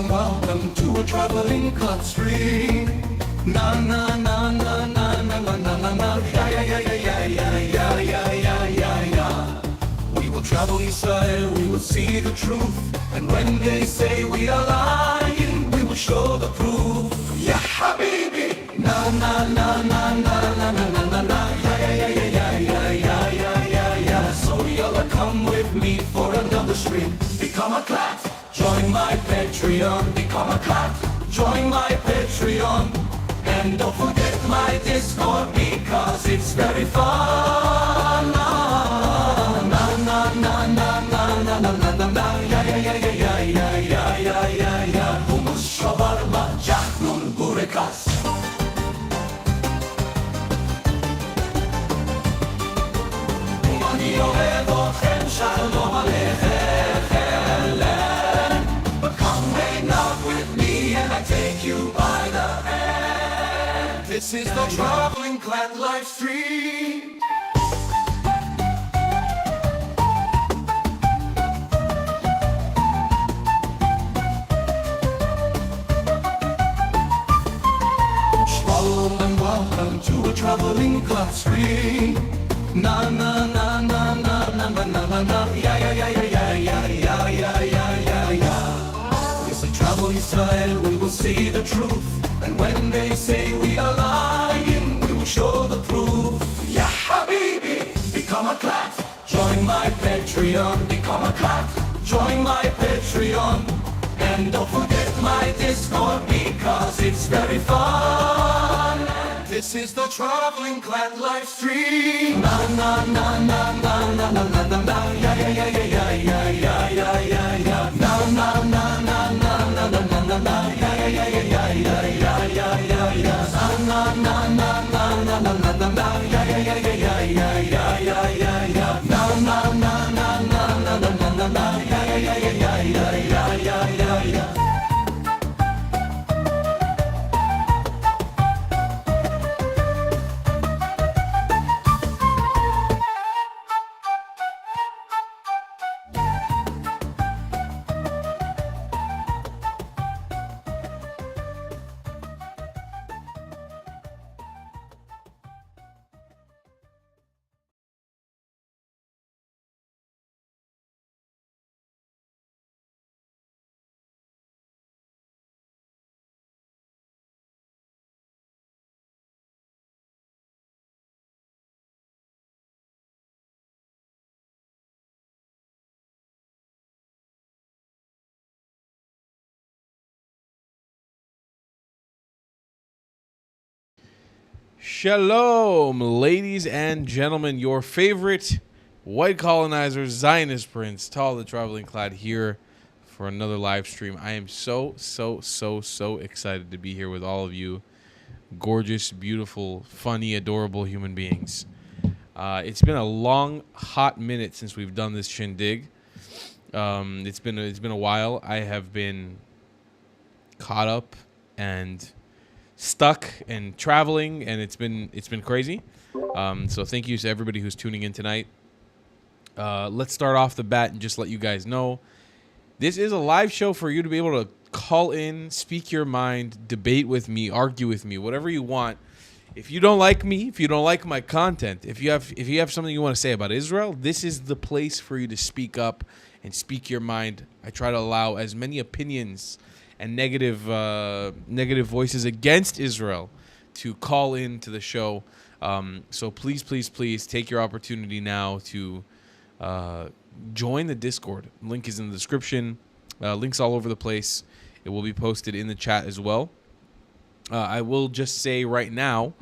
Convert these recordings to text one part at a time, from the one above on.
and welcome to a traveling club stream. Na na na na na na na na na na. Yeah yeah yeah yeah yeah yeah yeah yeah yeah yeah. We will travel Israel, we will see the truth, and when they say we are lying, we will show the proof. Ya habibi. Na na na na na na na na na na. Yeah yeah yeah yeah yeah yeah yeah yeah yeah. So y'all come with me for another stream. Become a clat. Join my Patreon, become a clat. Join my Patreon. And don't forget my Discord because it's very fun. Na na na na na na na na na na. Yeah yeah yeah yeah yeah yeah yeah yeah yeah. Humus shawarma jahnun burekas. Umani oevochem shalom aleichem. With me and I take you by the hand. This is the Traveling Clan live stream. Shalom and welcome to a Traveling Club stream. Na na na na na na na na na na. Yeah yeah yeah yeah yeah yeah yeah yeah yeah yeah. Travel Israel, we will see the truth, and when they say we are lying, we will show the proof. Ya habibi, become a clat. Join my Patreon, become a clat. Join my Patreon, and don't forget my Discord because it's very fun. This is the Traveling Clan live stream. Na na na na na na na na na na. Yeah yeah yeah yeah yeah yeah yeah yeah yeah. Na na na na na na na na na na. Yeah yeah yeah yeah yeah yeah yeah yeah yeah. Na na na na na na na na na. Yeah yeah yeah yeah yeah yeah yeah yeah yeah. Na na na na na na na na na na. Yeah yeah yeah yeah yeah yeah yeah yeah yeah. Shalom, ladies and gentlemen, your favorite white colonizer, Zionist Prince, Tall the Traveling Clad here for another live stream. I am so excited to be here with all of you gorgeous, beautiful, funny, adorable human beings. It's been a long, hot minute since we've done this shindig. It's been a while. I have been caught up and stuck and traveling, and it's been crazy. So thank you to everybody who's tuning in tonight. Let's start off the bat and just let you guys know this is a live show for you to be able to call in, speak your mind, debate with me, argue with me, whatever you want. If you don't like me, if you don't like my content, if you have something you want to say about Israel, this is the place for you to speak up and speak your mind. I try to allow as many opinions and negative voices against Israel to call in to the show. So please take your opportunity now to join the Discord. Link is in the description. Links all over the place. It will be posted in the chat as well. I will just say right now,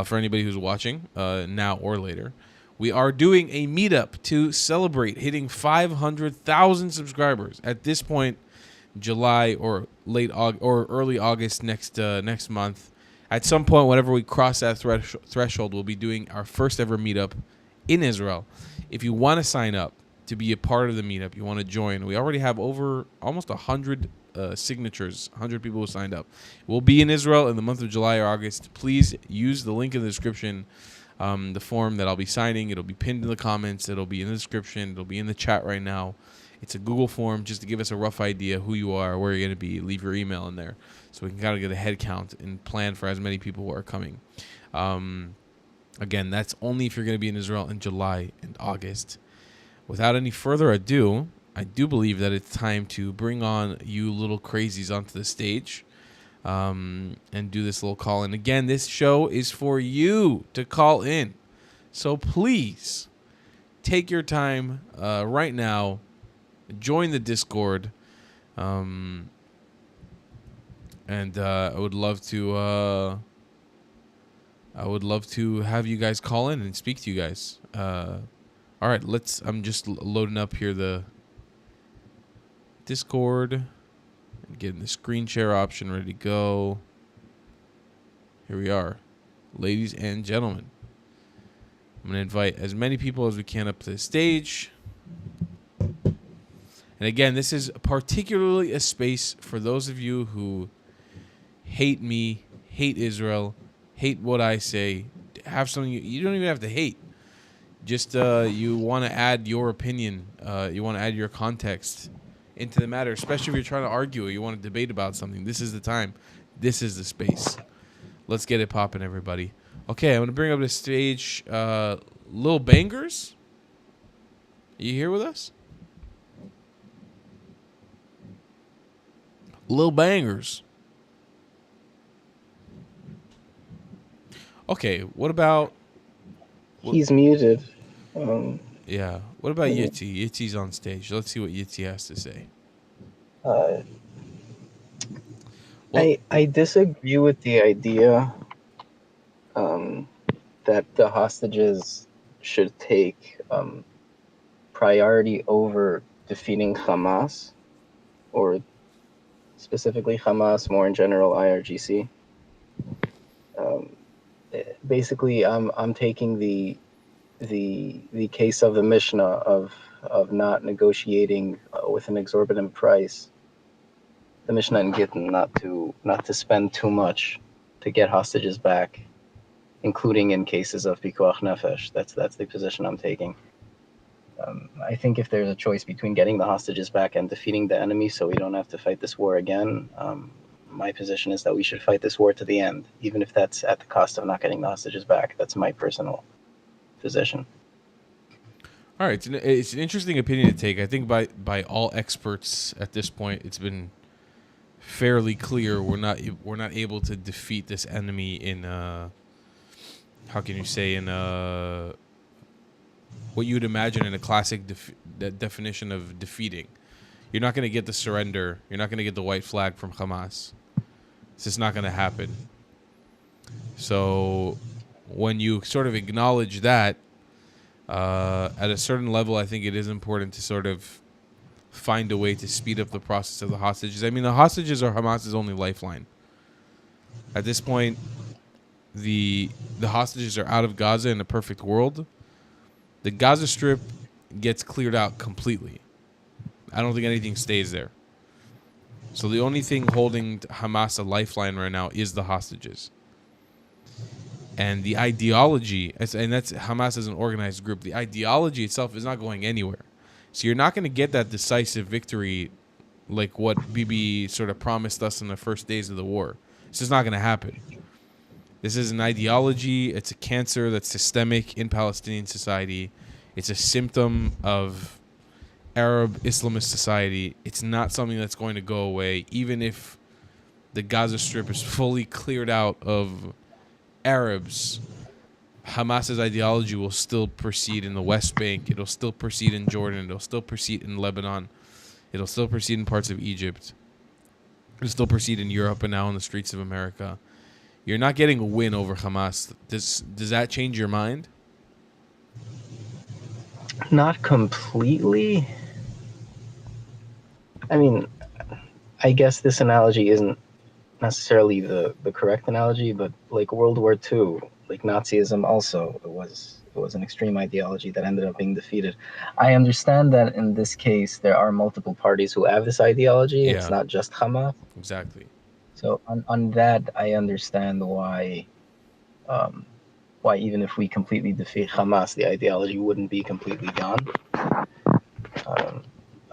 for anybody who's watching, now or later, we are doing a meetup to celebrate hitting 500,000 subscribers. At this point, July or late August or early August next month. At some point, whenever we cross that threshold, we'll be doing our first ever meetup in Israel. If you want to sign up to be a part of the meetup, you want to join, we already have over almost 100 signatures, 100 people who signed up. We'll be in Israel in the month of July or August. Please use the link in the description, the form that I'll be signing. It'll be pinned in the comments. It'll be in the description. It'll be in the chat right now. It's a Google form just to give us a rough idea who you are, where you're going to be. Leave your email in there so we can kind of get a head count and plan for as many people who are coming. Again, that's only if you're going to be in Israel in July and August. Without any further ado, I do believe that it's time to bring on you little crazies onto the stage and do this little call in. Again, this show is for you to call in. So please take your time right now. Join the Discord. And I would love to have you guys call in and speak to you guys. All right, I'm just loading up here the Discord and getting the screen share option ready to go. Here we are, ladies and gentlemen. I'm going to invite as many people as we can up to the stage. And again, this is particularly a space for those of you who hate me, hate Israel, hate what I say, have something you don't even have to hate. Just you want to add your opinion, you want to add your context into the matter, especially if you're trying to argue or you want to debate about something. This is the time. This is the space. Let's get it popping, everybody. Okay, I'm going to bring up the stage Lil Bangers. Are you here with us? Lil Bangers. Okay, what about... He's muted. Yeah. What about Yitzi? Yitzi's on stage. Let's see what Yitzi has to say. I disagree with the idea that the hostages should take priority over defeating Hamas, or specifically Hamas, more in general, IRGC. Basically, I'm taking the case of the Mishnah of not negotiating with an exorbitant price. The Mishnah in Gittin not to spend too much to get hostages back, including in cases of pikuach nefesh. That's the position I'm taking. I think if there's a choice between getting the hostages back and defeating the enemy, so we don't have to fight this war again, my position is that we should fight this war to the end, even if that's at the cost of not getting the hostages back. That's my personal position. All right, it's an interesting opinion to take. I think by all experts at this point, it's been fairly clear we're not able to defeat this enemy in how can you say, in what you would imagine in a classic definition of defeating. You're not going to get the surrender. You're not going to get the white flag from Hamas. It's just not going to happen. So when you sort of acknowledge that, at a certain level, I think it is important to sort of find a way to speed up the process of the hostages. I mean, the hostages are Hamas's only lifeline. At this point, the hostages are out of Gaza in a perfect world. The Gaza Strip gets cleared out completely. I don't think anything stays there. So the only thing holding Hamas a lifeline right now is the hostages. And the ideology, and that's Hamas as an organized group, the ideology itself is not going anywhere. So you're not going to get that decisive victory like what Bibi sort of promised us in the first days of the war. It's just not going to happen. This is an ideology. It's a cancer that's systemic in Palestinian society. It's a symptom of Arab Islamist society. It's not something that's going to go away, even if the Gaza Strip is fully cleared out of Arabs. Hamas's ideology will still proceed in the West Bank. It'll still proceed in Jordan. It'll still proceed in Lebanon. It'll still proceed in parts of Egypt. It'll still proceed in Europe and now in the streets of America. You're not getting a win over Hamas. Does that change your mind? Not completely. I mean, I guess this analogy isn't necessarily the correct analogy, but like World War II, like Nazism also, it was an extreme ideology that ended up being defeated. I understand that in this case there are multiple parties who have this ideology. Yeah. It's not just Hamas. Exactly. So on that, I understand why even if we completely defeat Hamas, the ideology wouldn't be completely gone.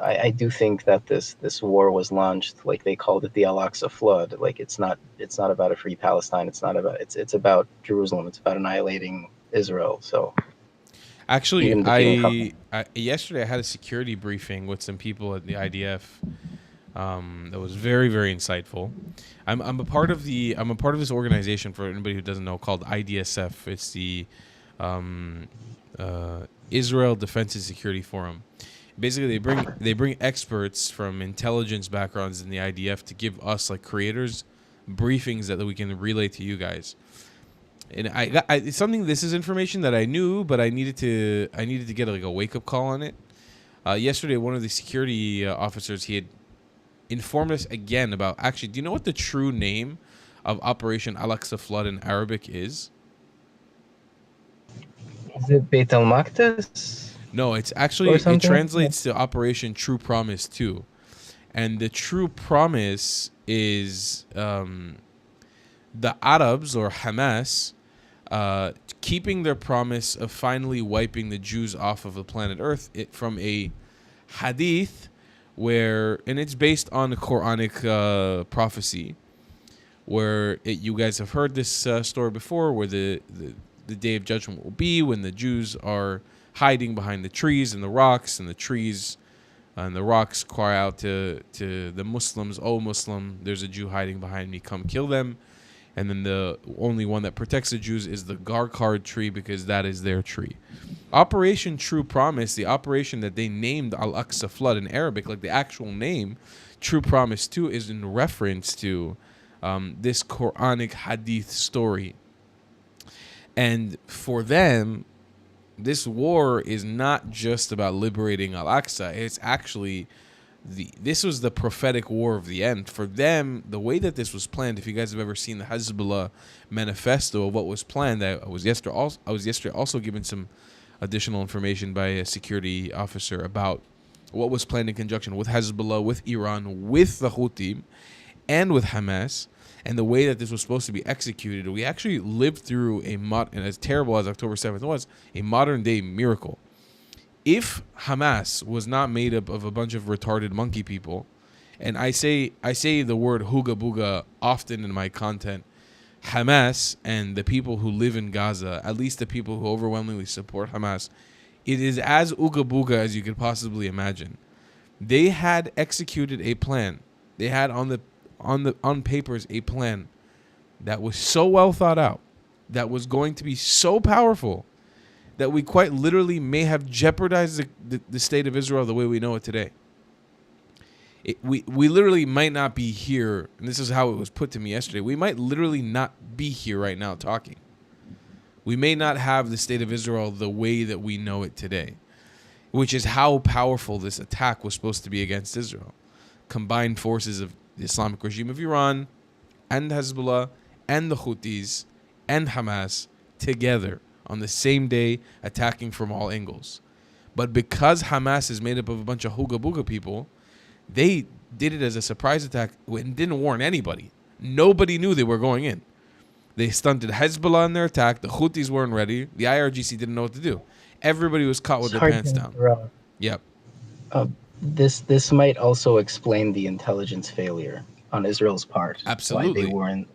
I do think that this war was launched, like they called it the Al-Aqsa flood. Like it's not about a free Palestine. It's about Jerusalem. It's about annihilating Israel. So Actually, even defeating Hamas. I yesterday I had a security briefing with some people at the IDF. That was very, very insightful. I'm a part of this organization, for anybody who doesn't know, called IDSF. It's the Israel Defense and Security Forum. Basically, they bring experts from intelligence backgrounds in the IDF to give us, like creators, briefings that we can relay to you guys. And it's something. This is information that I knew, but I needed to get like a wake up call on it. Yesterday, one of the security officers, he had informed us again about. Actually, do you know what the true name of Operation Al-Aqsa Flood in Arabic is? Is it Beit al-Maqdis? No, it's actually, it translates to Operation True Promise 2. And the True Promise is the Arabs, or Hamas, keeping their promise of finally wiping the Jews off of the planet Earth from a hadith and it's based on a Quranic prophecy, where you guys have heard this story before, where the day of judgment will be when the Jews are hiding behind the trees and the rocks, and the trees and the rocks cry out to the Muslims, "Oh Muslim, there's a Jew hiding behind me, come kill them." And then the only one that protects the Jews is the Garkard tree, because that is their tree. Operation True Promise, the operation that they named Al-Aqsa Flood in Arabic, like the actual name, True Promise 2, is in reference to this Quranic hadith story. And for them, this war is not just about liberating Al-Aqsa. It's actually this was the prophetic war of the end. For them, the way that this was planned, if you guys have ever seen the Hezbollah manifesto of what was planned, I was yesterday also given some additional information by a security officer about what was planned in conjunction with Hezbollah, with Iran, with the Houthi, and with Hamas. And the way that this was supposed to be executed, we actually lived through and as terrible as October 7th was, a modern day miracle. If Hamas was not made up of a bunch of retarded monkey people, and I say the word hooga booga often in my content, Hamas and the people who live in Gaza, at least the people who overwhelmingly support Hamas, it is as ooga booga as you could possibly imagine. They had executed a plan. They had on papers a plan that was so well thought out, that was going to be so powerful, that we quite literally may have jeopardized the state of Israel the way we know it today. We literally might not be here, and this is how it was put to me yesterday. We might literally not be here right now talking. We may not have the state of Israel the way that we know it today, which is how powerful this attack was supposed to be against Israel. Combined forces of the Islamic regime of Iran and Hezbollah and the Houthis and Hamas together on the same day, attacking from all angles. But because Hamas is made up of a bunch of hooga booga people, they did it as a surprise attack and didn't warn anybody. Nobody knew they were going in. They stunted Hezbollah in their attack. The Houthis weren't ready. The IRGC didn't know what to do. Everybody was caught with their pants down. Yep. This might also explain the intelligence failure on Israel's part. Absolutely. Why they weren't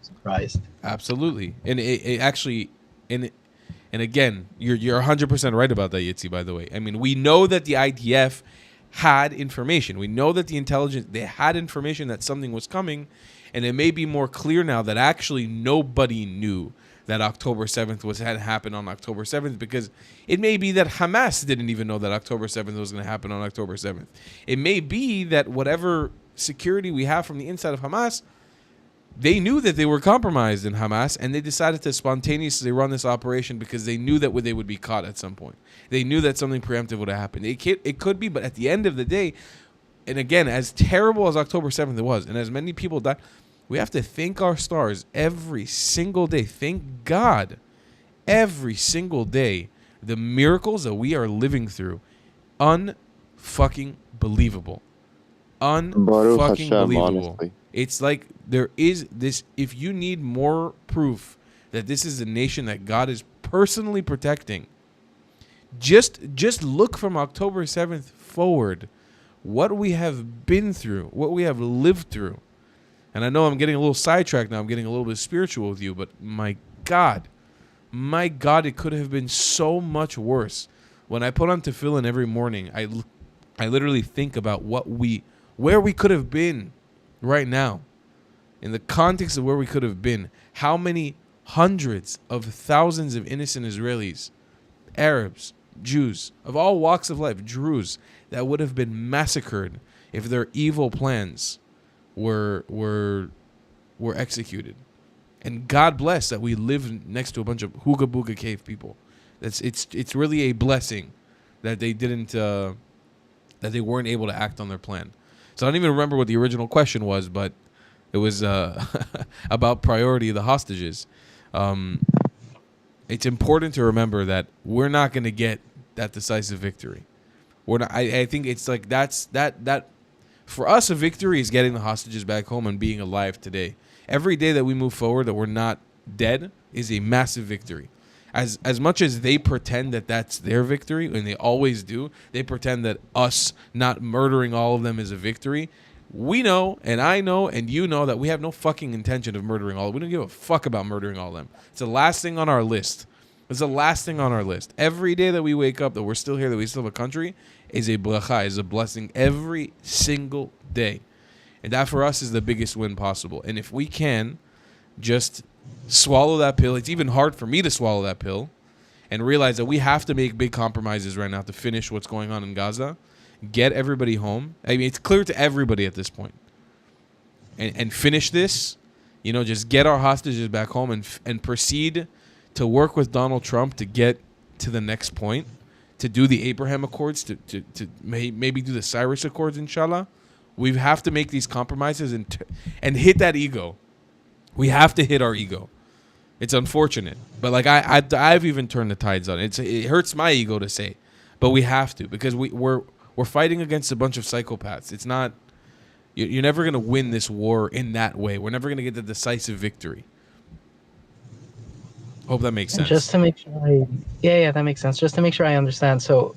surprised. Absolutely. And it actually, and again, you're 100% right about that, Yitzi, by the way. I mean, we know that the IDF had information. We know that the intelligence, they had information that something was coming, and it may be more clear now that actually nobody knew that October 7th had happened on October 7th, because it may be that Hamas didn't even know that October 7th was going to happen on October 7th. It may be that whatever security we have from the inside of Hamas, they knew that they were compromised in Hamas, and they decided to spontaneously run this operation because they knew that they would be caught at some point. They knew that something preemptive would have happened. It could be, but at the end of the day, and again, as terrible as October 7th it was, and as many people died, we have to thank our stars every single day. Thank God every single day. The miracles that we are living through. Unfucking believable. Unfucking believable. Honestly. It's like there is this, if you need more proof that this is a nation that God is personally protecting, just look from October 7th forward. what we have been through, what we have lived through. And I know I'm getting a little sidetracked now. I'm getting a little bit spiritual with you, but my God, it could have been so much worse. When I put on tefillin every morning, I literally think about where we could have been right now. In the context of where we could have been, how many hundreds of thousands of innocent Israelis, Arabs, Jews, of all walks of life, Druze, that would have been massacred if their evil plans were executed. And God bless that we live next to a bunch of Hooga Booga cave people. It's really a blessing that they didn't that they weren't able to act on their plan. So I don't even remember what the original question was, but it was about priority of the hostages. It's important to remember that we're not going to get that decisive victory. We're not. I think it's like that. For us, a victory is getting the hostages back home and being alive today. Every day that we move forward that we're not dead is a massive victory. As much as they pretend that that's their victory, and they always do, they pretend that us not murdering all of them is a victory. We know, and I know, and you know that we have no fucking intention of murdering all of them. We don't give a fuck about murdering all of them. It's the last thing on our list. It's the last thing on our list. Every day that we wake up, that we're still here, that we still have a country, is a bracha, is a blessing every single day. And that for us is the biggest win possible. And if we can just swallow that pill, it's even hard for me to swallow that pill, and realize that we have to make big compromises right now to finish what's going on in Gaza, get everybody home. I mean, it's clear to everybody at this point. And finish this, just get our hostages back home and proceed to work with Donald Trump to get to the next point, to do the Abraham Accords, to maybe do the Cyrus Accords, inshallah. We have to make these compromises and hit that ego. We have to hit our ego. It's unfortunate, but like I've even turned the tides on. It hurts my ego to say, but we have to, because we're fighting against a bunch of psychopaths. It's not. You're never gonna win this war in that way. We're never gonna get the decisive victory. Hope that makes sense. And just to make sure, that makes sense. Just to make sure I understand. So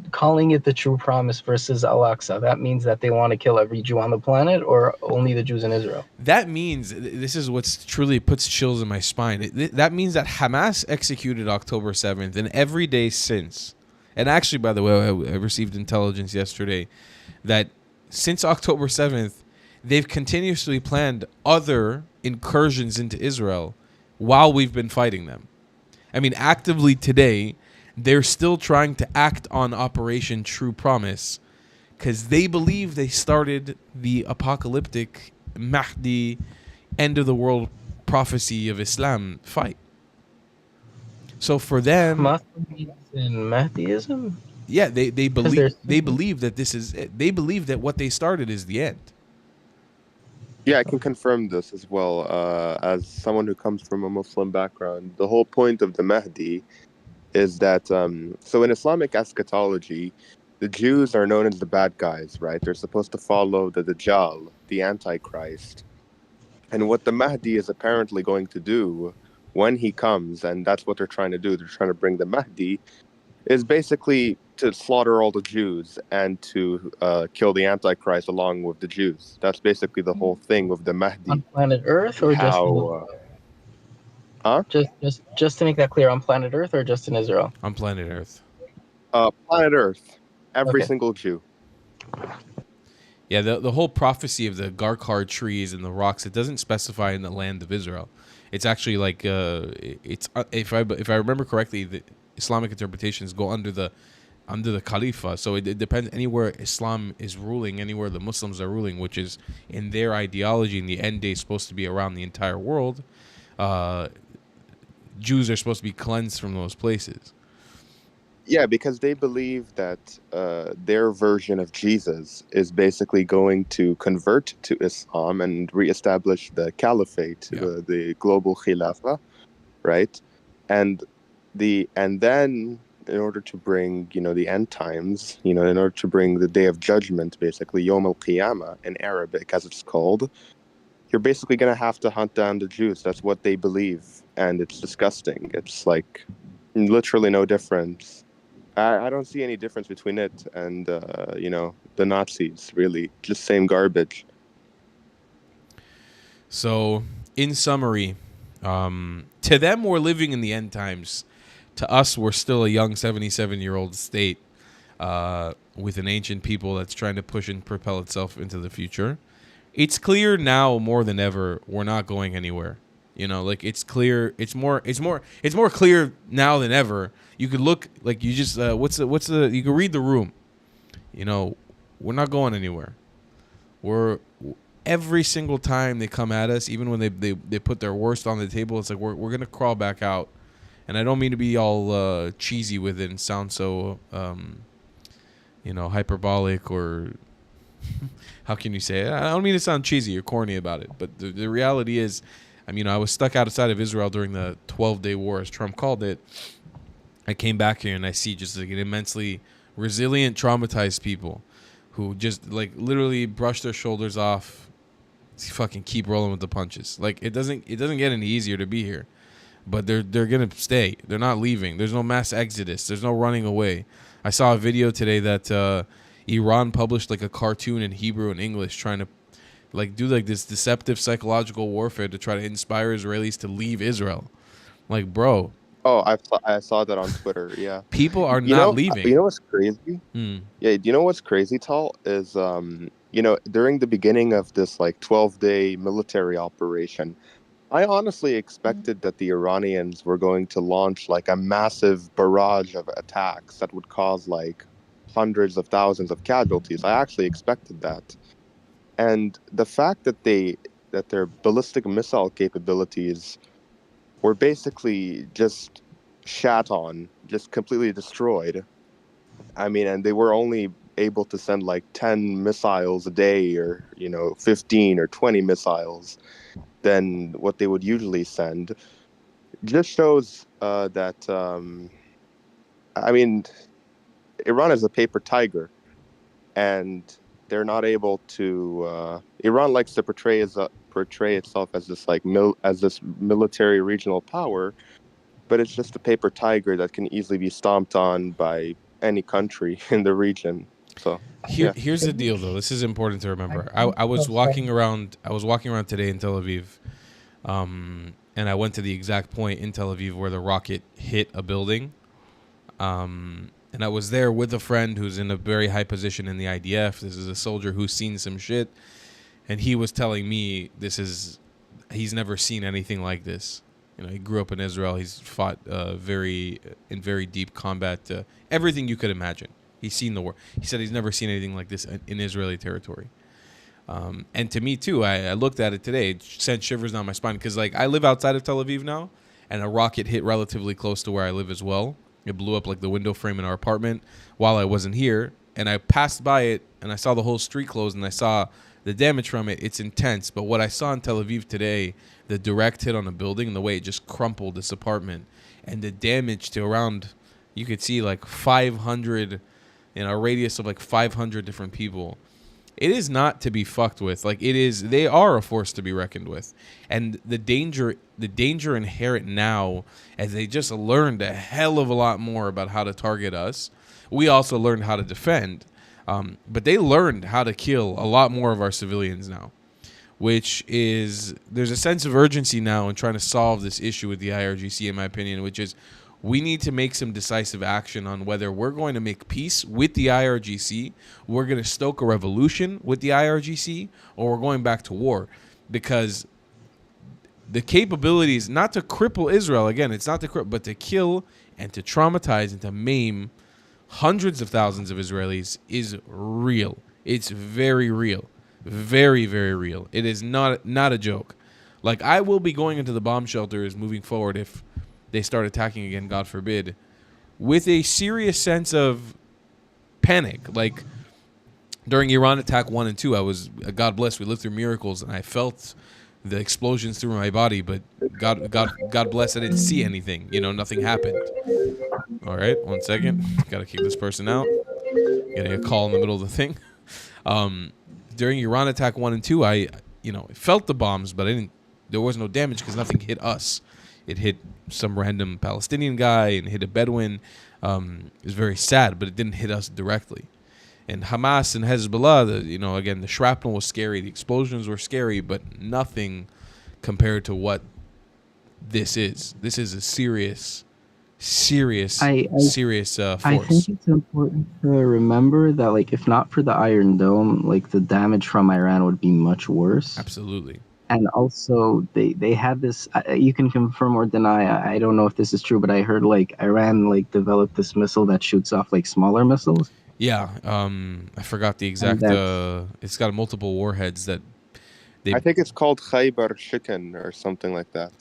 calling it the true promise versus Al-Aqsa, that means that they want to kill every Jew on the planet, or only the Jews in Israel? That means, this is what's truly puts chills in my spine. That means that Hamas executed October 7th and every day since. And actually, by the way, I received intelligence yesterday that since October 7th, they've continuously planned other incursions into Israel while we've been fighting them. I mean, actively today, they're still trying to act on Operation True Promise because they believe they started the apocalyptic Mahdi, end of the world prophecy of Islam fight. So for them, Hamas believes in Mahdiism? yeah, they believe that this is it. They believe that what they started is the end. Yeah, I can confirm this as well. As someone who comes from a Muslim background, the whole point of the Mahdi is that, so in Islamic eschatology, the Jews are known as the bad guys, right? They're supposed to follow the Dajjal, the Antichrist. And what the Mahdi is apparently going to do when he comes, and that's what they're trying to do, they're trying to bring the Mahdi, is basically to slaughter all the Jews and to kill the Antichrist along with the Jews. That's basically the whole thing with the Mahdi. On planet Earth, or just to make that clear, on planet Earth or just in Israel? On planet Earth. Planet Earth. Every Okay. single Jew. Yeah, the whole prophecy of the Garkar trees and the rocks, it doesn't specify in the land of Israel. It's actually like it's if I remember correctly, the Islamic interpretations go under the Khalifa. So it depends anywhere Islam is ruling, anywhere the Muslims are ruling, which is in their ideology in the end day supposed to be around the entire world. Jews are supposed to be cleansed from those places. Yeah, because they believe that their version of Jesus is basically going to convert to Islam and reestablish the caliphate, the global khilafah, right? And then in order to bring, the end times, in order to bring the day of judgment, basically Yom al-Qiyamah in Arabic, as it's called, you're basically going to have to hunt down the Jews. That's what they believe, and it's disgusting. It's like literally no difference I don't see any difference between it and the Nazis. Really, just same garbage. So, in summary, to them, we're living in the end times. To us, we're still a young 77-year-old state with an ancient people that's trying to push and propel itself into the future. It's clear now more than ever we're not going anywhere. Like it's clear. It's more clear now than ever. You could look like you just you can read the room. We're not going anywhere. We're every single time they come at us, even when they put their worst on the table, it's like we're gonna crawl back out. And I don't mean to be all cheesy with it and sound so hyperbolic or how can you say it? I don't mean to sound cheesy or corny about it, but the reality is, I was stuck outside of Israel during the 12-day war, as Trump called it. I came back here and I see just like an immensely resilient, traumatized people who just like literally brush their shoulders off, fucking keep rolling with the punches. Like it doesn't get any easier to be here, but they're gonna stay. They're not leaving. There's no mass exodus. There's no running away. I saw a video today that Iran published like a cartoon in Hebrew and English trying to like do like this deceptive psychological warfare to try to inspire Israelis to leave Israel. Like, bro. Oh, I saw that on Twitter. Yeah, people are not leaving. You know what's crazy? Yeah, you know what's crazy, Tal, is during the beginning of this like 12-day military operation, I honestly expected that the Iranians were going to launch like a massive barrage of attacks that would cause like hundreds of thousands of casualties. I actually expected that. And the fact that their ballistic missile capabilities were basically just shat on, just completely destroyed. And they were only able to send like 10 missiles a day or, 15 or 20 missiles than what they would usually send. Just shows that, Iran is a paper tiger, and they're not able to. Iran likes to portray itself as this like this military regional power, but it's just a paper tiger that can easily be stomped on by any country in the region. So here's the deal, though. This is important to remember. I was walking around. Today in Tel Aviv, and I went to the exact point in Tel Aviv where the rocket hit a building. And I was there with a friend who's in a very high position in the IDF. This is a soldier who's seen some shit. And he was telling me he's never seen anything like this. He grew up in Israel. He's fought in very deep combat, everything you could imagine. He's seen the war. He said he's never seen anything like this in Israeli territory. And to me, too, I looked at it today. It sent shivers down my spine because, like, I live outside of Tel Aviv now, and a rocket hit relatively close to where I live as well. It blew up like the window frame in our apartment while I wasn't here. And I passed by it and I saw the whole street closed and I saw the damage from it. It's intense. But what I saw in Tel Aviv today, the direct hit on a building and the way it just crumpled this apartment and the damage to around, you could see like 500 in a radius of like 500 different people. It is not to be fucked with. Like they are a force to be reckoned with. And the danger inherent now, as they just learned a hell of a lot more about how to target us. We also learned how to defend, but they learned how to kill a lot more of our civilians now, which is, there's a sense of urgency now in trying to solve this issue with the IRGC, in my opinion, which is, we need to make some decisive action on whether we're going to make peace with the IRGC, we're going to stoke a revolution with the IRGC, or we're going back to war. Because the capabilities, not to cripple Israel, again, it's not to cripple, but to kill and to traumatize and to maim hundreds of thousands of Israelis is real. It's very real. Very, very real. It is not a joke. Like, I will be going into the bomb shelters moving forward if they start attacking again, God forbid, with a serious sense of panic. Like, during Iran attack 1 and 2, I was, God bless, we lived through miracles, and I felt the explosions through my body, but God bless, I didn't see anything. Nothing happened. All right, 1 second. Got to kick this person out. Getting a call in the middle of the thing. During Iran attack 1 and 2, I felt the bombs, but there was no damage because nothing hit us. It hit some random Palestinian guy and hit a Bedouin. is very sad, but it didn't hit us directly. And Hamas and Hezbollah, again, the shrapnel was scary, the explosions were scary, but nothing compared to what this is. This is a serious force. I think it's important to remember that, like, if not for the Iron Dome, like, the damage from Iran would be much worse. Absolutely. And also, they had this. You can confirm or deny. I don't know if this is true, but I heard like Iran like developed this missile that shoots off like smaller missiles. Yeah, I forgot the exact. It's got multiple warheads that. I think it's called Khaybar Chicken or something like that.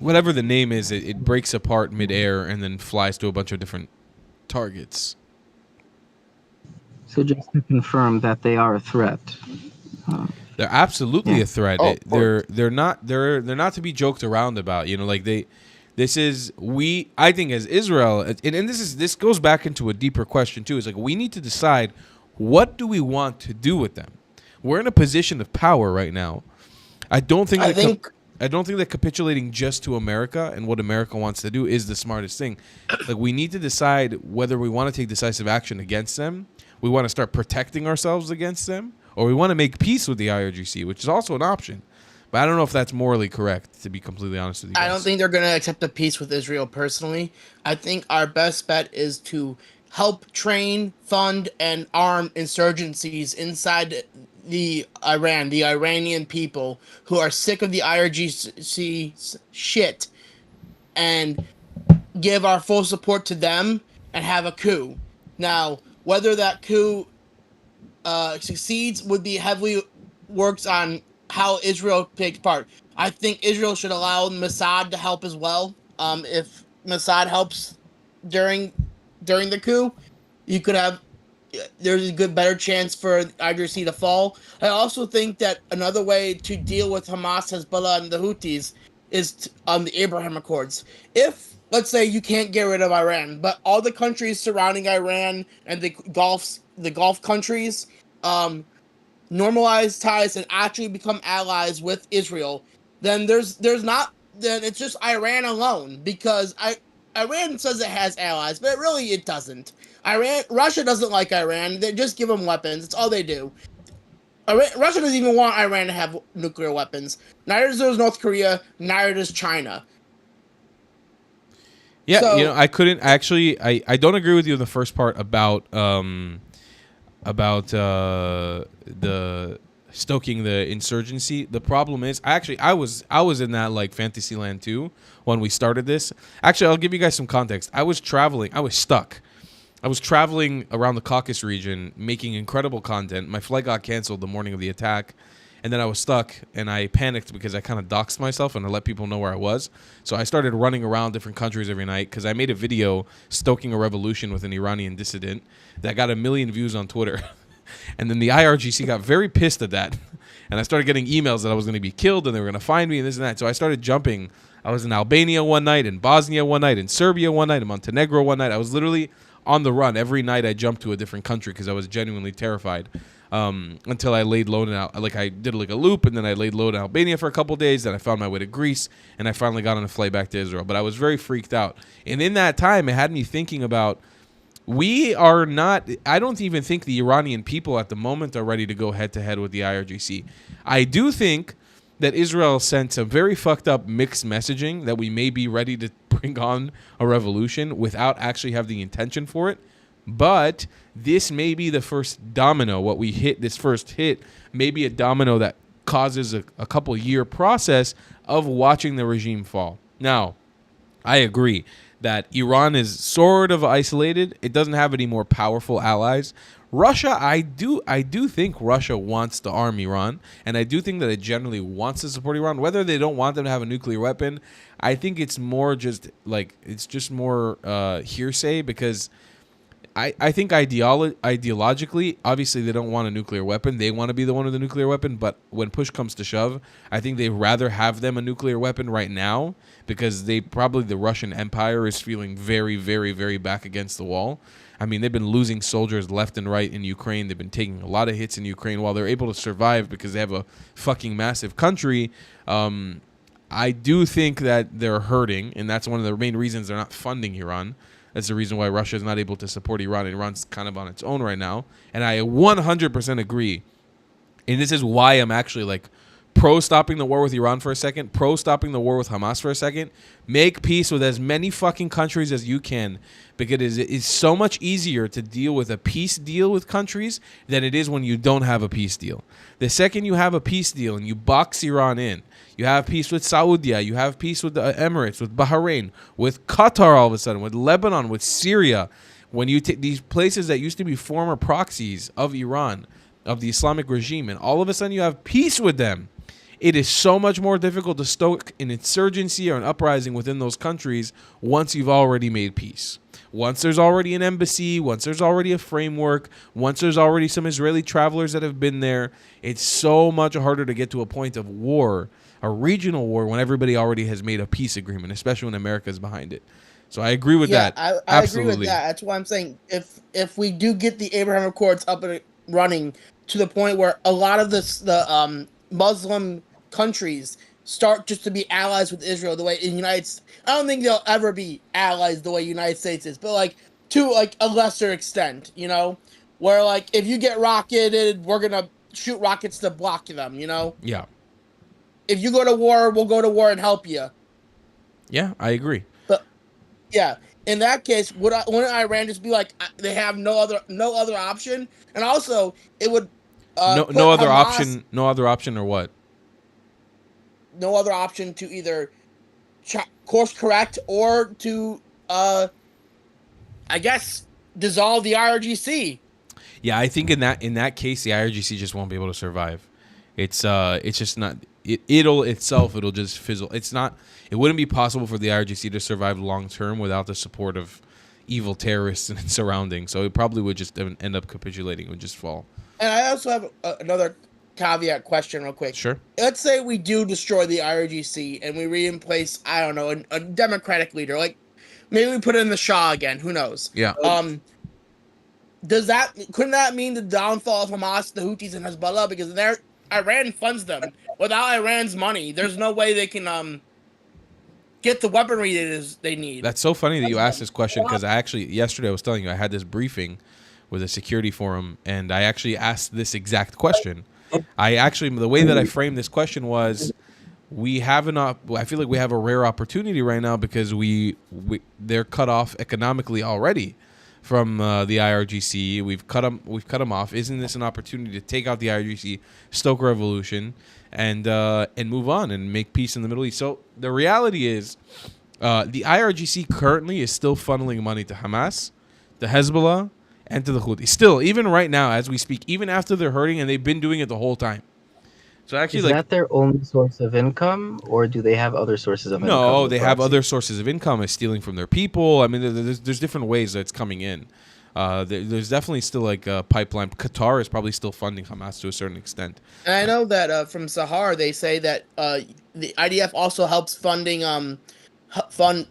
Whatever the name is, it breaks apart midair and then flies to a bunch of different targets. So just to confirm that they are a threat. They're absolutely a threat. Oh, They're not to be joked around about. I think as Israel, and this goes back into a deeper question too. It's like we need to decide what do we want to do with them. We're in a position of power right now. I don't think that capitulating just to America and what America wants to do is the smartest thing. Like we need to decide whether we want to take decisive action against them. We want to start protecting ourselves against them, or we want to make peace with the IRGC, which is also an option. But I don't know if that's morally correct, to be completely honest with you guys. I don't think they're going to accept a peace with Israel personally. I think our best bet is to help train, fund, and arm insurgencies inside the Iranian people who are sick of the IRGC shit, and give our full support to them and have a coup. Now, whether that coup succeeds would be heavily works on how Israel takes part. I think Israel should allow Mossad to help as well. If Mossad helps during the coup, you could have there's a better chance for IRGC to fall. I also think that another way to deal with Hamas, Hezbollah, and the Houthis is the Abraham Accords. If let's say you can't get rid of Iran, but all the countries surrounding Iran and the Gulf countries normalize ties and actually become allies with Israel, then it's just Iran alone, because Iran says it has allies, but really it doesn't. Russia doesn't like Iran. They just give them weapons. That's all they do. Russia doesn't even want Iran to have nuclear weapons. Neither does North Korea. Neither does China. Yeah, so, I don't agree with you in the first part about the stoking the insurgency. The problem is, I was in that like fantasy land too when we started this. Actually, I'll give you guys some context. I was stuck. I was traveling around the Caucasus region, making incredible content. My flight got canceled the morning of the attack, and then I was stuck, and I panicked because I kind of doxed myself and I let people know where I was. So I started running around different countries every night because I made a video stoking a revolution with an Iranian dissident that got 1 million views on Twitter. And then the IRGC got very pissed at that. And I started getting emails that I was going to be killed and they were going to find me and this and that. So I started jumping. I was in Albania one night, in Bosnia one night, in Serbia one night, in Montenegro one night. I was literally on the run. Every night I jumped to a different country because I was genuinely terrified. Until I laid low in I did like a loop, and then I laid low in Albania for a couple of days. Then I found my way to Greece, and I finally got on a flight back to Israel. But I was very freaked out. And in that time, it had me thinking about, I don't even think the Iranian people at the moment are ready to go head-to-head with the IRGC. I do think that Israel sent some very fucked up mixed messaging that we may be ready to bring on a revolution without actually have the intention for it. But this may be the first domino. What we hit, this first hit, may be a domino that causes a couple year process of watching the regime fall. Now, I agree that Iran is sort of isolated. It doesn't have any more powerful allies. Russia, I do think Russia wants to arm Iran, and I do think that it generally wants to support Iran. Whether they don't want them to have a nuclear weapon, I think it's more just more hearsay, because I think ideologically, obviously they don't want a nuclear weapon. They want to be the one with the nuclear weapon, but when push comes to shove, I think they'd rather have them a nuclear weapon right now, because the Russian Empire is feeling very, very, very back against the wall. I mean, they've been losing soldiers left and right in Ukraine. They've been taking a lot of hits in Ukraine while they're able to survive because they have a fucking massive country. I do think that they're hurting, and that's one of the main reasons they're not funding Iran. That's the reason why Russia is not able to support Iran. Iran's kind of on its own right now. And I 100% agree. And this is why I'm actually like pro stopping the war with Iran for a second, pro stopping the war with Hamas for a second. Make peace with as many fucking countries as you can, because it is so much easier to deal with a peace deal with countries than it is when you don't have a peace deal. The second you have a peace deal and you box Iran in, you have peace with Saudi, you have peace with the Emirates, with Bahrain, with Qatar all of a sudden, with Lebanon, with Syria. When you take these places that used to be former proxies of Iran, of the Islamic regime, and all of a sudden you have peace with them, it is so much more difficult to stoke an insurgency or an uprising within those countries once you've already made peace. Once there's already an embassy, once there's already a framework, once there's already some Israeli travelers that have been there, it's so much harder to get to a point of war, a regional war, when everybody already has made a peace agreement, especially when America's behind it. So I agree with that. I Absolutely. agree with that. That's why I'm saying if we do get the Abraham Accords up and running to the point where a lot of the Muslim countries start just to be allies with Israel the way in I don't think they'll ever be allies the way United States is, but like to like a lesser extent, you know, where like if you get rocketed, we're gonna shoot rockets to block them, you know. Yeah. If you go to war, we'll go to war and help you. Yeah, I agree. But yeah, in that case, wouldn't Iran just be like they have no other option? And also, it would no other option. No other option, or what? No other option to either course correct or to, I guess, dissolve the IRGC. Yeah, I think in that case, the IRGC just won't be able to survive. It's just not. It'll just fizzle. It wouldn't be possible for the IRGC to survive long term without the support of evil terrorists and surroundings. So it probably would just end up capitulating. It would just fall. And I also have another caveat question real quick. Sure. Let's say we do destroy the IRGC and we replace, I don't know, a democratic leader. Like maybe we put in the Shah again. Who knows? Yeah. Couldn't that mean the downfall of Hamas, the Houthis, and Hezbollah? Because Iran funds them. Without Iran's money, there's no way they can get the weaponry they need. That's so funny that you asked this question, because yesterday I was telling you I had this briefing with a security forum, and I actually asked this exact question. The way that I framed this question was, I feel like we have a rare opportunity right now because they're cut off economically already from the IRGC. We've cut them off. Isn't this an opportunity to take out the IRGC, stoke a revolution, and move on and make peace in the Middle East? So the reality is, the IRGC currently is still funneling money to Hamas, to Hezbollah, and to the Houthis. Still, even right now, as we speak, even after they're hurting, and they've been doing it the whole time. So actually, is that their only source of income, or do they have other sources of income? No, they have other sources of income. Is stealing from their people. I mean, there's different ways that it's coming in. There's definitely still like a pipeline. Qatar is probably still funding Hamas to a certain extent. And I know that from Sahar, they say that the IDF also helps fund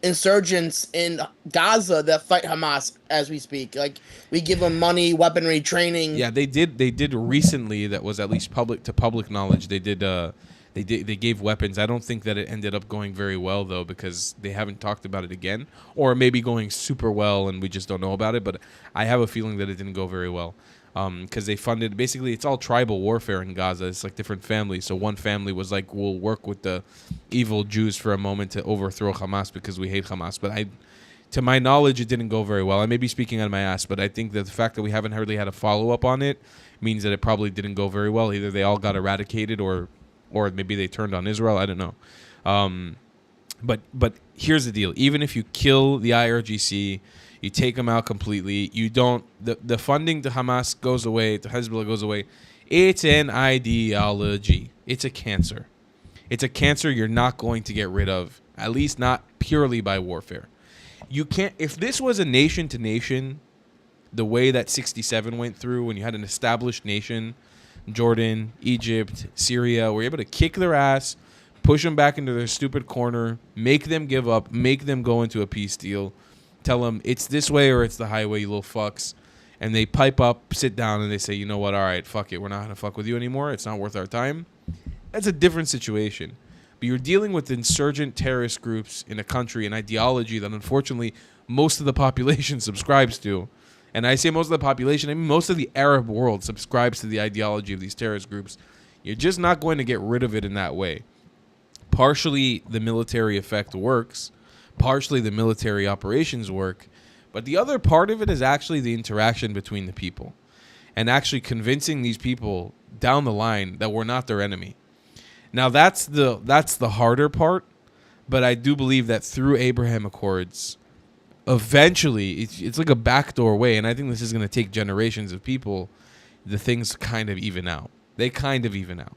insurgents in Gaza that fight Hamas as we speak. Like we give them money, weaponry, training. Yeah, they did recently. That was at least public knowledge. They gave weapons. I don't think that it ended up going very well though, because they haven't talked about it again, or maybe going super well and we just don't know about it. But I have a feeling that it didn't go very well. Because they funded, basically it's all tribal warfare in Gaza. It's like different families. So one family was like, we'll work with the evil Jews for a moment to overthrow Hamas because we hate Hamas. But to my knowledge, it didn't go very well. I may be speaking out of my ass, but I think that the fact that we haven't really had a follow-up on it means that it probably didn't go very well. Either they all got eradicated or maybe they turned on Israel. I don't know. But here's the deal. Even if you kill the IRGC, you take them out completely, the funding to Hamas goes away, to Hezbollah goes away. It's an ideology. It's a cancer. It's a cancer you're not going to get rid of, at least not purely by warfare. You can't, if this was a nation to nation, the way that 67 went through, when you had an established nation, Jordan, Egypt, Syria, were able to kick their ass, push them back into their stupid corner, make them give up, make them go into a peace deal, tell them it's this way or it's the highway, you little fucks. And they pipe up, sit down, and they say, you know what, all right, fuck it. We're not going to fuck with you anymore. It's not worth our time. That's a different situation. but you're dealing with insurgent terrorist groups in a country, an ideology that unfortunately most of the population subscribes to. And I say most of the population, I mean most of the Arab world subscribes to the ideology of these terrorist groups. You're just not going to get rid of it in that way. Partially, the military effect works. Partially, the military operations work. But the other part of it is actually the interaction between the people and actually convincing these people down the line that we're not their enemy. Now, that's the harder part. But I do believe that through Abraham Accords, eventually, it's like a backdoor way, and I think this is going to take generations of people, the things kind of even out. They kind of even out.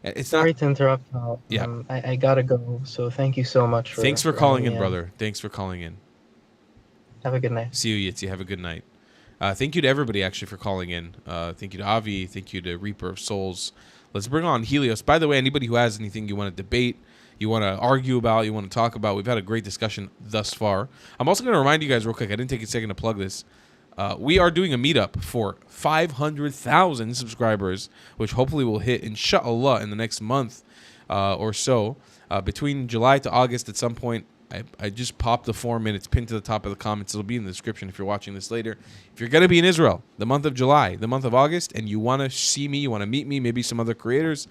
It's Sorry not. to interrupt. Yeah. I gotta go. So thank you so much for. Thanks for calling having in, me brother. Thanks for calling in. Have a good night. See you, Yitzi. Have a good night. Thank you to everybody actually for calling in. Thank you to Avi. Thank you to Reaper of Souls. Let's bring on Helios. By the way, anybody who has anything you want to debate, you want to argue about, you want to talk about, we've had a great discussion thus far. I'm also going to remind you guys real quick, I didn't take a second to plug this. We are doing a meetup for 500,000 subscribers, which hopefully will hit, inshallah, in the next month or so. Between July to August at some point, I just popped the form in. It's pinned to the top of the comments. It'll be in the description if you're watching this later. If you're going to be in Israel, the month of July, the month of August, and you want to see me, you want to meet me, maybe some other creators,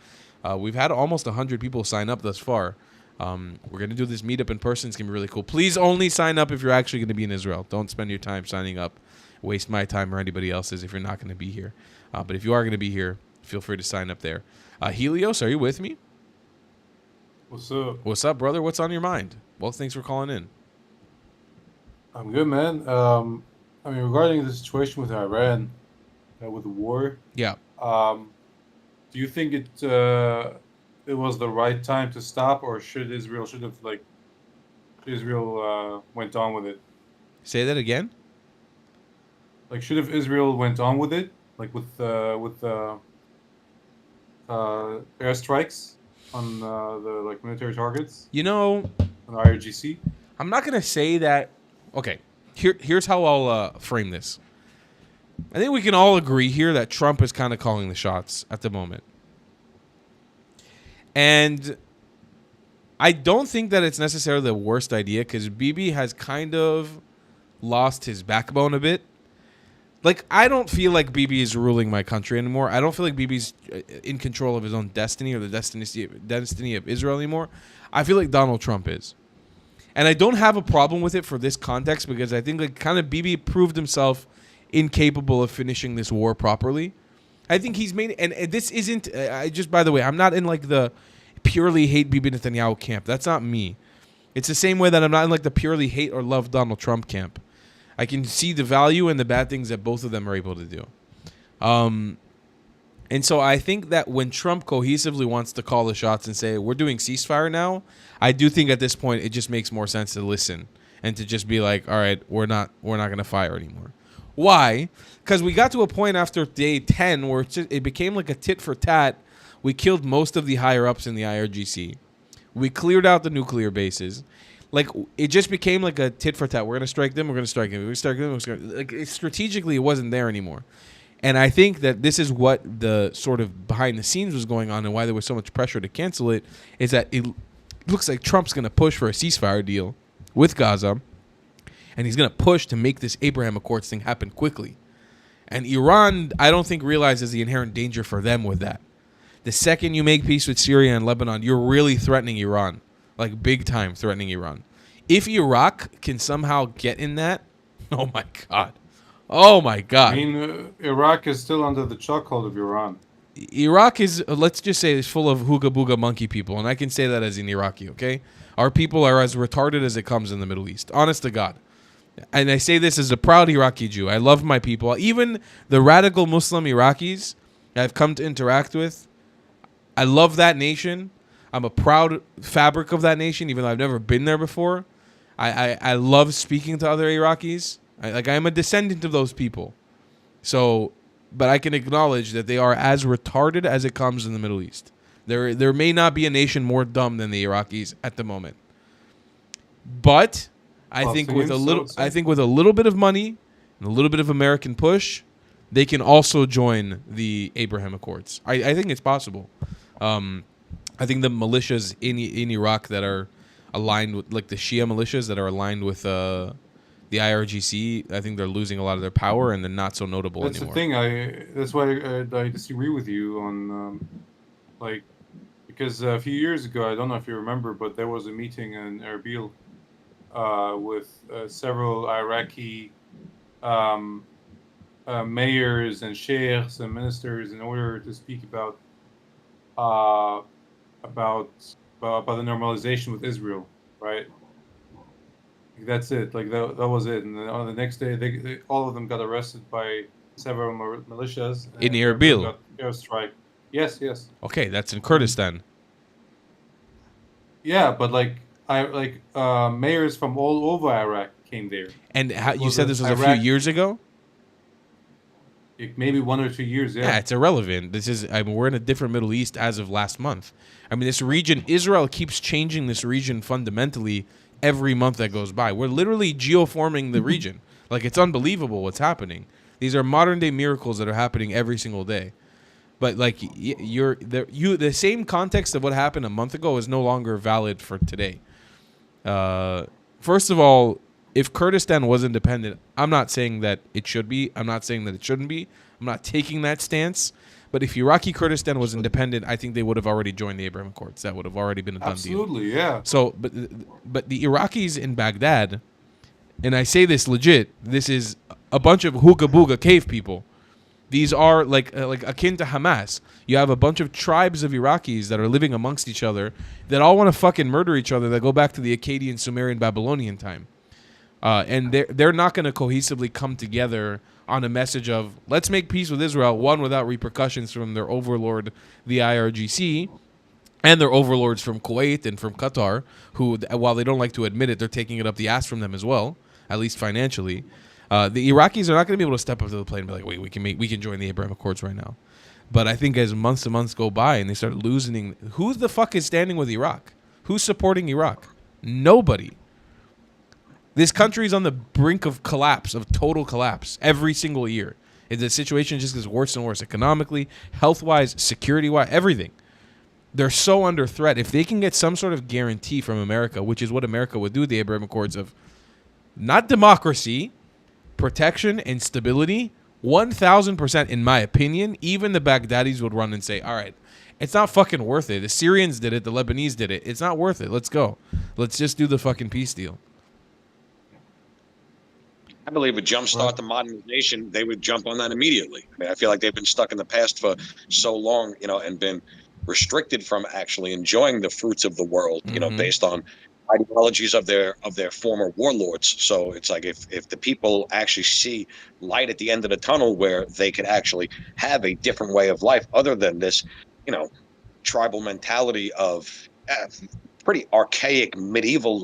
we've had almost 100 people sign up thus far. We're going to do this meetup in person. It's going to be really cool. Please only sign up if you're actually going to be in Israel. Don't spend your time signing up. Waste my time or anybody else's if you're not going to be here. But if you are going to be here, feel free to sign up there. Helios, are you with me? What's up? What's up, brother? What's on your mind? Well, thanks for calling in. I'm good, man. I mean, regarding the situation with Iran, with the war, Yeah. do you think it was the right time to stop, or should Israel went on with it? Say that again? Like, should have Israel went on with it, like with airstrikes on the military targets You know, on the IRGC? I'm not going to say that. Okay, here's how I'll frame this. I think we can all agree here that Trump is kind of calling the shots at the moment. And I don't think that it's necessarily the worst idea because Bibi has kind of lost his backbone a bit. Like, I don't feel like Bibi is ruling my country anymore. I don't feel like Bibi's in control of his own destiny or the destiny of Israel anymore. I feel like Donald Trump is. And I don't have a problem with it for this context because I think like kind of Bibi proved himself incapable of finishing this war properly. I think he's made, and this isn't, I just, by the way, I'm not in like the purely hate Bibi Netanyahu camp. That's not me. It's the same way that I'm not in like the purely hate or love Donald Trump camp. I can see the value and the bad things that both of them are able to do. And so I think that when Trump cohesively wants to call the shots and say, we're doing ceasefire now, I do think at this point it just makes more sense to listen and to just be like, all right, we're not going to fire anymore. Why? Because we got to a point after day 10 where it became like a tit for tat. We killed most of the higher ups in the IRGC. We cleared out the nuclear bases. Like, it just became like a tit for tat. We're going to strike them. We're going to strike them. We're going to strike them. We're gonna, like, strategically, it wasn't there anymore. And I think that this is what the sort of behind the scenes was going on and why there was so much pressure to cancel it, is that it looks like Trump's going to push for a ceasefire deal with Gaza, and he's going to push to make this Abraham Accords thing happen quickly. And Iran, I don't think, realizes the inherent danger for them with that. The second you make peace with Syria and Lebanon, you're really threatening Iran, like big time threatening Iran. If Iraq can somehow get in that, oh my God. Oh my God. I mean, Iraq is still under the chokehold of Iran. Iraq is, let's just say, is full of hooga booga monkey people, and I can say that as an Iraqi, okay? Our people are as retarded as it comes in the Middle East, honest to God. And I say this as a proud Iraqi Jew. I love my people. Even the radical Muslim Iraqis I've come to interact with, I love that nation. I'm a proud fabric of that nation, even though I've never been there before. I love speaking to other Iraqis. I'm a descendant of those people. So, but I can acknowledge that they are as retarded as it comes in the Middle East. There may not be a nation more dumb than the Iraqis at the moment. But I think with a little bit of money and a little bit of American push, they can also join the Abraham Accords. I think it's possible. I think the militias in Iraq that are aligned with, like the Shia militias that are aligned with the IRGC, I think they're losing a lot of their power and they're not so notable That's anymore. the thing. That's why I disagree with you on like because a few years ago, I don't know if you remember, but there was a meeting in Erbil with several Iraqi mayors and sheikhs and ministers in order to speak uh, about about the normalization with Israel, right? That's it. Like that was it. And then on the next day, they all of them got arrested by several militias, In and Erbil Erbil. got airstrike. Yes, yes. Okay, that's in Kurdistan. Yeah, but mayors from all over Iraq came there. And how, you Was said it this was a few Iraq? years ago? Maybe 1 or 2 years. Yeah, Yeah. it's irrelevant. We're in a different Middle East as of last month. I mean, this region, Israel keeps changing this region fundamentally every month that goes by. We're literally geoforming the region. Like, it's unbelievable what's happening. These are modern day miracles that are happening every single day. But like the same context of what happened a month ago is no longer valid for today. First of all, if Kurdistan was independent, I'm not saying that it should be. I'm not saying that it shouldn't be. I'm not taking that stance. But if Iraqi Kurdistan was independent, I think they would have already joined the Abraham Accords. That would have already been a done deal. Absolutely, yeah. So, but the Iraqis in Baghdad, and I say this legit, this is a bunch of hookah booga cave people. These are like akin to Hamas. You have a bunch of tribes of Iraqis that are living amongst each other that all want to fucking murder each other. That go back to the Akkadian, Sumerian, Babylonian time, and they're not going to cohesively come together on a message of let's make peace with Israel. One, without repercussions from their overlord, the IRGC, and their overlords from Kuwait and from Qatar, who, while they don't like to admit it, they're taking it up the ass from them as well, at least financially. The Iraqis are not going to be able to step up to the plate and be like, wait, we can join the Abraham Accords right now. But I think as months and months go by and they start losing, who the fuck is standing with Iraq? Who's supporting Iraq? Nobody. This country is on the brink of collapse, of total collapse, every single year. The situation just gets worse and worse economically, health-wise, security-wise, everything. They're so under threat. If they can get some sort of guarantee from America, which is what America would do with the Abraham Accords of not democracy, protection and stability, 1,000%, in my opinion, even the Baghdadis would run and say, all right, it's not fucking worth it. The Syrians did it. The Lebanese did it. It's not worth it. Let's go. Let's just do the fucking peace deal. I believe would jumpstart the modernization. They would jump on that immediately. I mean, I feel like they've been stuck in the past for so long, and been restricted from actually enjoying the fruits of the world, based on ideologies of their former warlords. So it's like if the people actually see light at the end of the tunnel where they could actually have a different way of life other than this, tribal mentality of pretty archaic medieval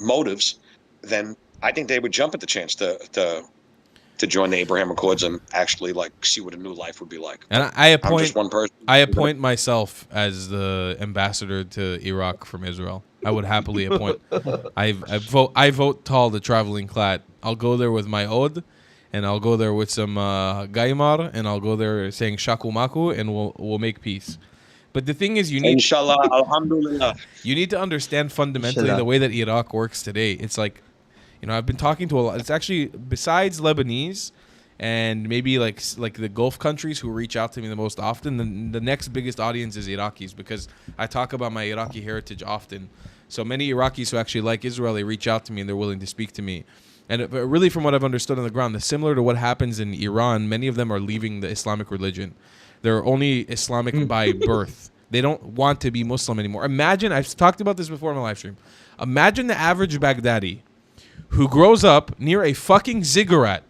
motives, then I think they would jump at the chance to join the Abraham Accords and actually see what a new life would be like. And I'm just one person. I appoint myself as the ambassador to Iraq from Israel. I would happily appoint. I vote tall, the traveling clad. I'll go there with my od, and I'll go there with some gaimar, and I'll go there saying shakumaku, and we'll make peace. But the thing is, Inshallah, alhamdulillah. You need to understand fundamentally the way that Iraq works today. It's like, I've been talking to a lot. It's actually, besides Lebanese and maybe like the Gulf countries who reach out to me the most often, the next biggest audience is Iraqis, because I talk about my Iraqi heritage often. So many Iraqis who actually like Israel, they reach out to me and they're willing to speak to me. And really, from what I've understood on the ground, similar to what happens in Iran, many of them are leaving the Islamic religion. They're only Islamic by birth. They don't want to be Muslim anymore. Imagine, I've talked about this before in my live stream. Imagine the average Baghdadi who grows up near a fucking ziggurat.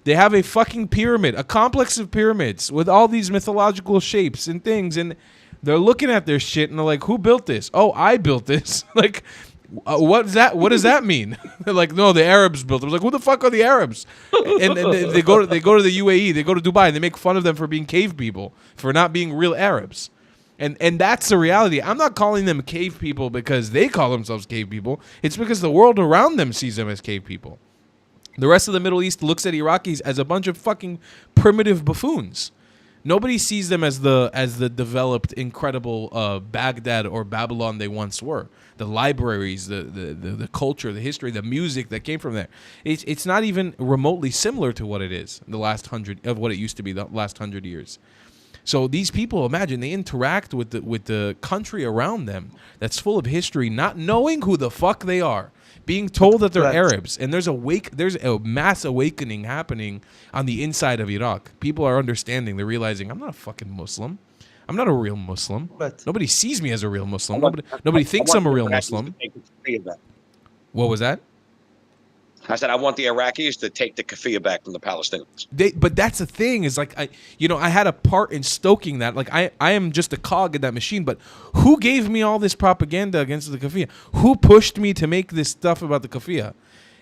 They have a fucking pyramid, a complex of pyramids with all these mythological shapes and things. And they're looking at their shit and they're like, who built this? Oh, I built this. What does that mean? They're like, no, the Arabs built it. I'm like, who the fuck are the Arabs? And they go to the UAE, they go to Dubai, and they make fun of them for being cave people, for not being real Arabs. And that's the reality. I'm not calling them cave people because they call themselves cave people. It's because the world around them sees them as cave people. The rest of the Middle East looks at Iraqis as a bunch of fucking primitive buffoons. Nobody sees them as the developed, incredible Baghdad or Babylon they once were. The libraries, the culture, the history, the music that came from there. It's not even remotely similar to what it is the last what it used to be the last 100 years. So these people, imagine, they interact with the country around them that's full of history, not knowing who the fuck they are, being told that they're Arabs, and there's a mass awakening happening on the inside of Iraq. People are understanding. They're realizing, I'm not a fucking Muslim. I'm not a real Muslim. But Nobody sees me as a real Muslim. Nobody thinks I'm a real Muslim. What was that? I said I want the Iraqis to take the kafia back from the Palestinians. But that's the thing is, like, I had a part in stoking that. Like, I am just a cog in that machine. But who gave me all this propaganda against the kafia? Who pushed me to make this stuff about the kafia?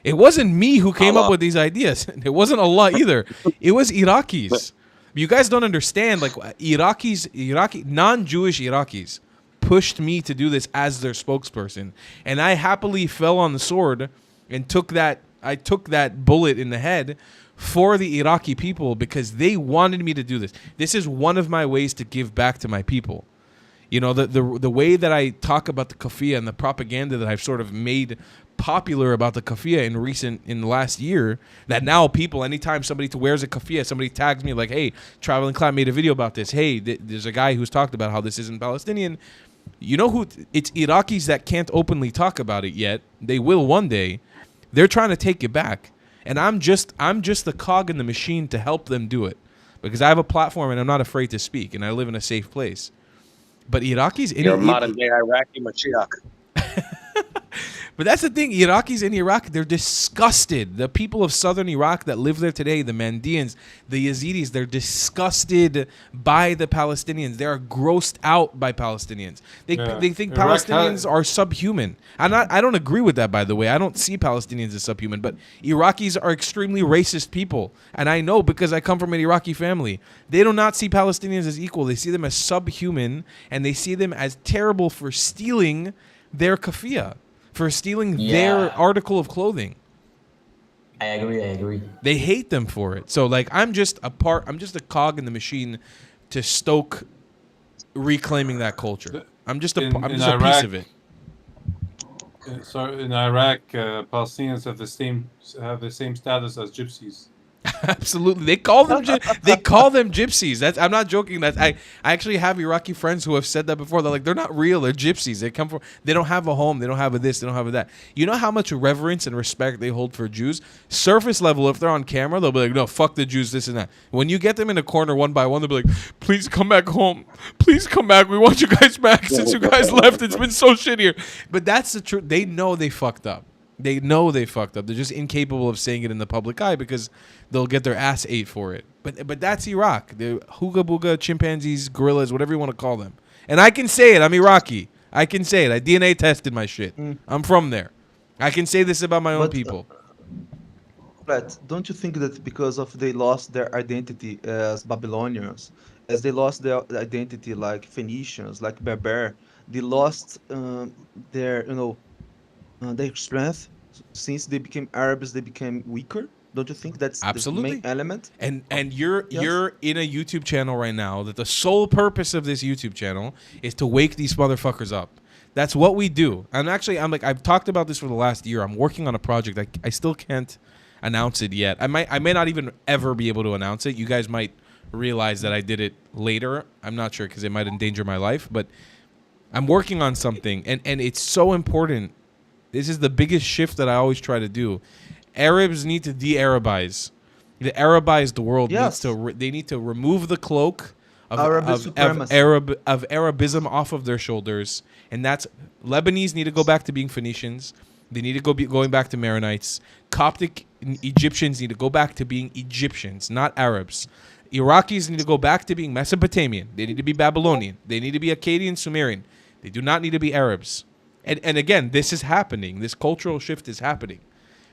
It wasn't me who came up with these ideas. It wasn't Allah either. It was Iraqis. You guys don't understand. Like, Iraqi non-Jewish Iraqis pushed me to do this as their spokesperson, and I happily fell on the sword and took that bullet in the head for the Iraqi people because they wanted me to do this. This is one of my ways to give back to my people. You know, the way that I talk about the kafia and the propaganda that I've sort of made popular about the kafia in the last year, that now people, anytime somebody wears a kafia, somebody tags me like, hey, Traveling Clown made a video about this. Hey, there's a guy who's talked about how this isn't Palestinian. You know who? It's Iraqis that can't openly talk about it yet. They will one day. They're trying to take it back, and I'm just the cog in the machine to help them do it, because I have a platform and I'm not afraid to speak, and I live in a safe place. But Iraqis, you're a modern day Iraqi Mashiach. But that's the thing. Iraqis in Iraq, they're disgusted. The people of southern Iraq that live there today, the Mandians, the Yazidis, they're disgusted by the Palestinians. They are grossed out by Palestinians. They think Palestinians are subhuman. I don't agree with that, by the way. I don't see Palestinians as subhuman, but Iraqis are extremely racist people. And I know because I come from an Iraqi family. They do not see Palestinians as equal. They see them as subhuman, and they see them as terrible for stealing their kafia, for stealing their article of clothing. I agree. They hate them for it. So, like, I'm just a cog in the machine to stoke reclaiming that culture. I'm just a piece of it. So in Iraq, Palestinians have the same status as gypsies. Absolutely, they call them gypsies. I'm not joking. I actually have Iraqi friends who have said that before. They're like, they're not real. They're gypsies. They don't have a home. They don't have a this. They don't have a that. You know how much reverence and respect they hold for Jews? Surface level, if they're on camera, they'll be like, no, fuck the Jews, this and that. When you get them in a corner one by one, they'll be like, please come back home. Please come back. We want you guys back. Since you guys left, it's been so shit here. But that's the truth. They know they fucked up. They know they fucked up. They're just incapable of saying it in the public eye because they'll get their ass ate for it. But that's Iraq. The hooga booga, chimpanzees, gorillas, whatever you want to call them. And I can say it. I'm Iraqi. I can say it. I DNA tested my shit. I'm from there. I can say this about my own people. But don't you think that because of they lost their identity as Babylonians, as they lost their identity like Phoenicians, like Berber, they lost their their strength. Since they became Arabs, they became weaker. Don't you think that's the main element? And you're in a YouTube channel right now that the sole purpose of this YouTube channel is to wake these motherfuckers up. That's what we do. I've talked about this for the last year. I'm working on a project. I still can't announce it yet. I may not even ever be able to announce it. You guys might realize that I did it later. I'm not sure because it might endanger my life, but I'm working on something, and it's so important. This is the biggest shift that I always try to do. Arabs need to de-Arabize. The Arabize the world. Yes. They need to remove the cloak of Arabism off of their shoulders. And that's Lebanese need to go back to being Phoenicians. They need to going back to Maronites. Coptic Egyptians need to go back to being Egyptians, not Arabs. Iraqis need to go back to being Mesopotamian. They need to be Babylonian. They need to be Akkadian, Sumerian. They do not need to be Arabs. And again, this is happening. This cultural shift is happening.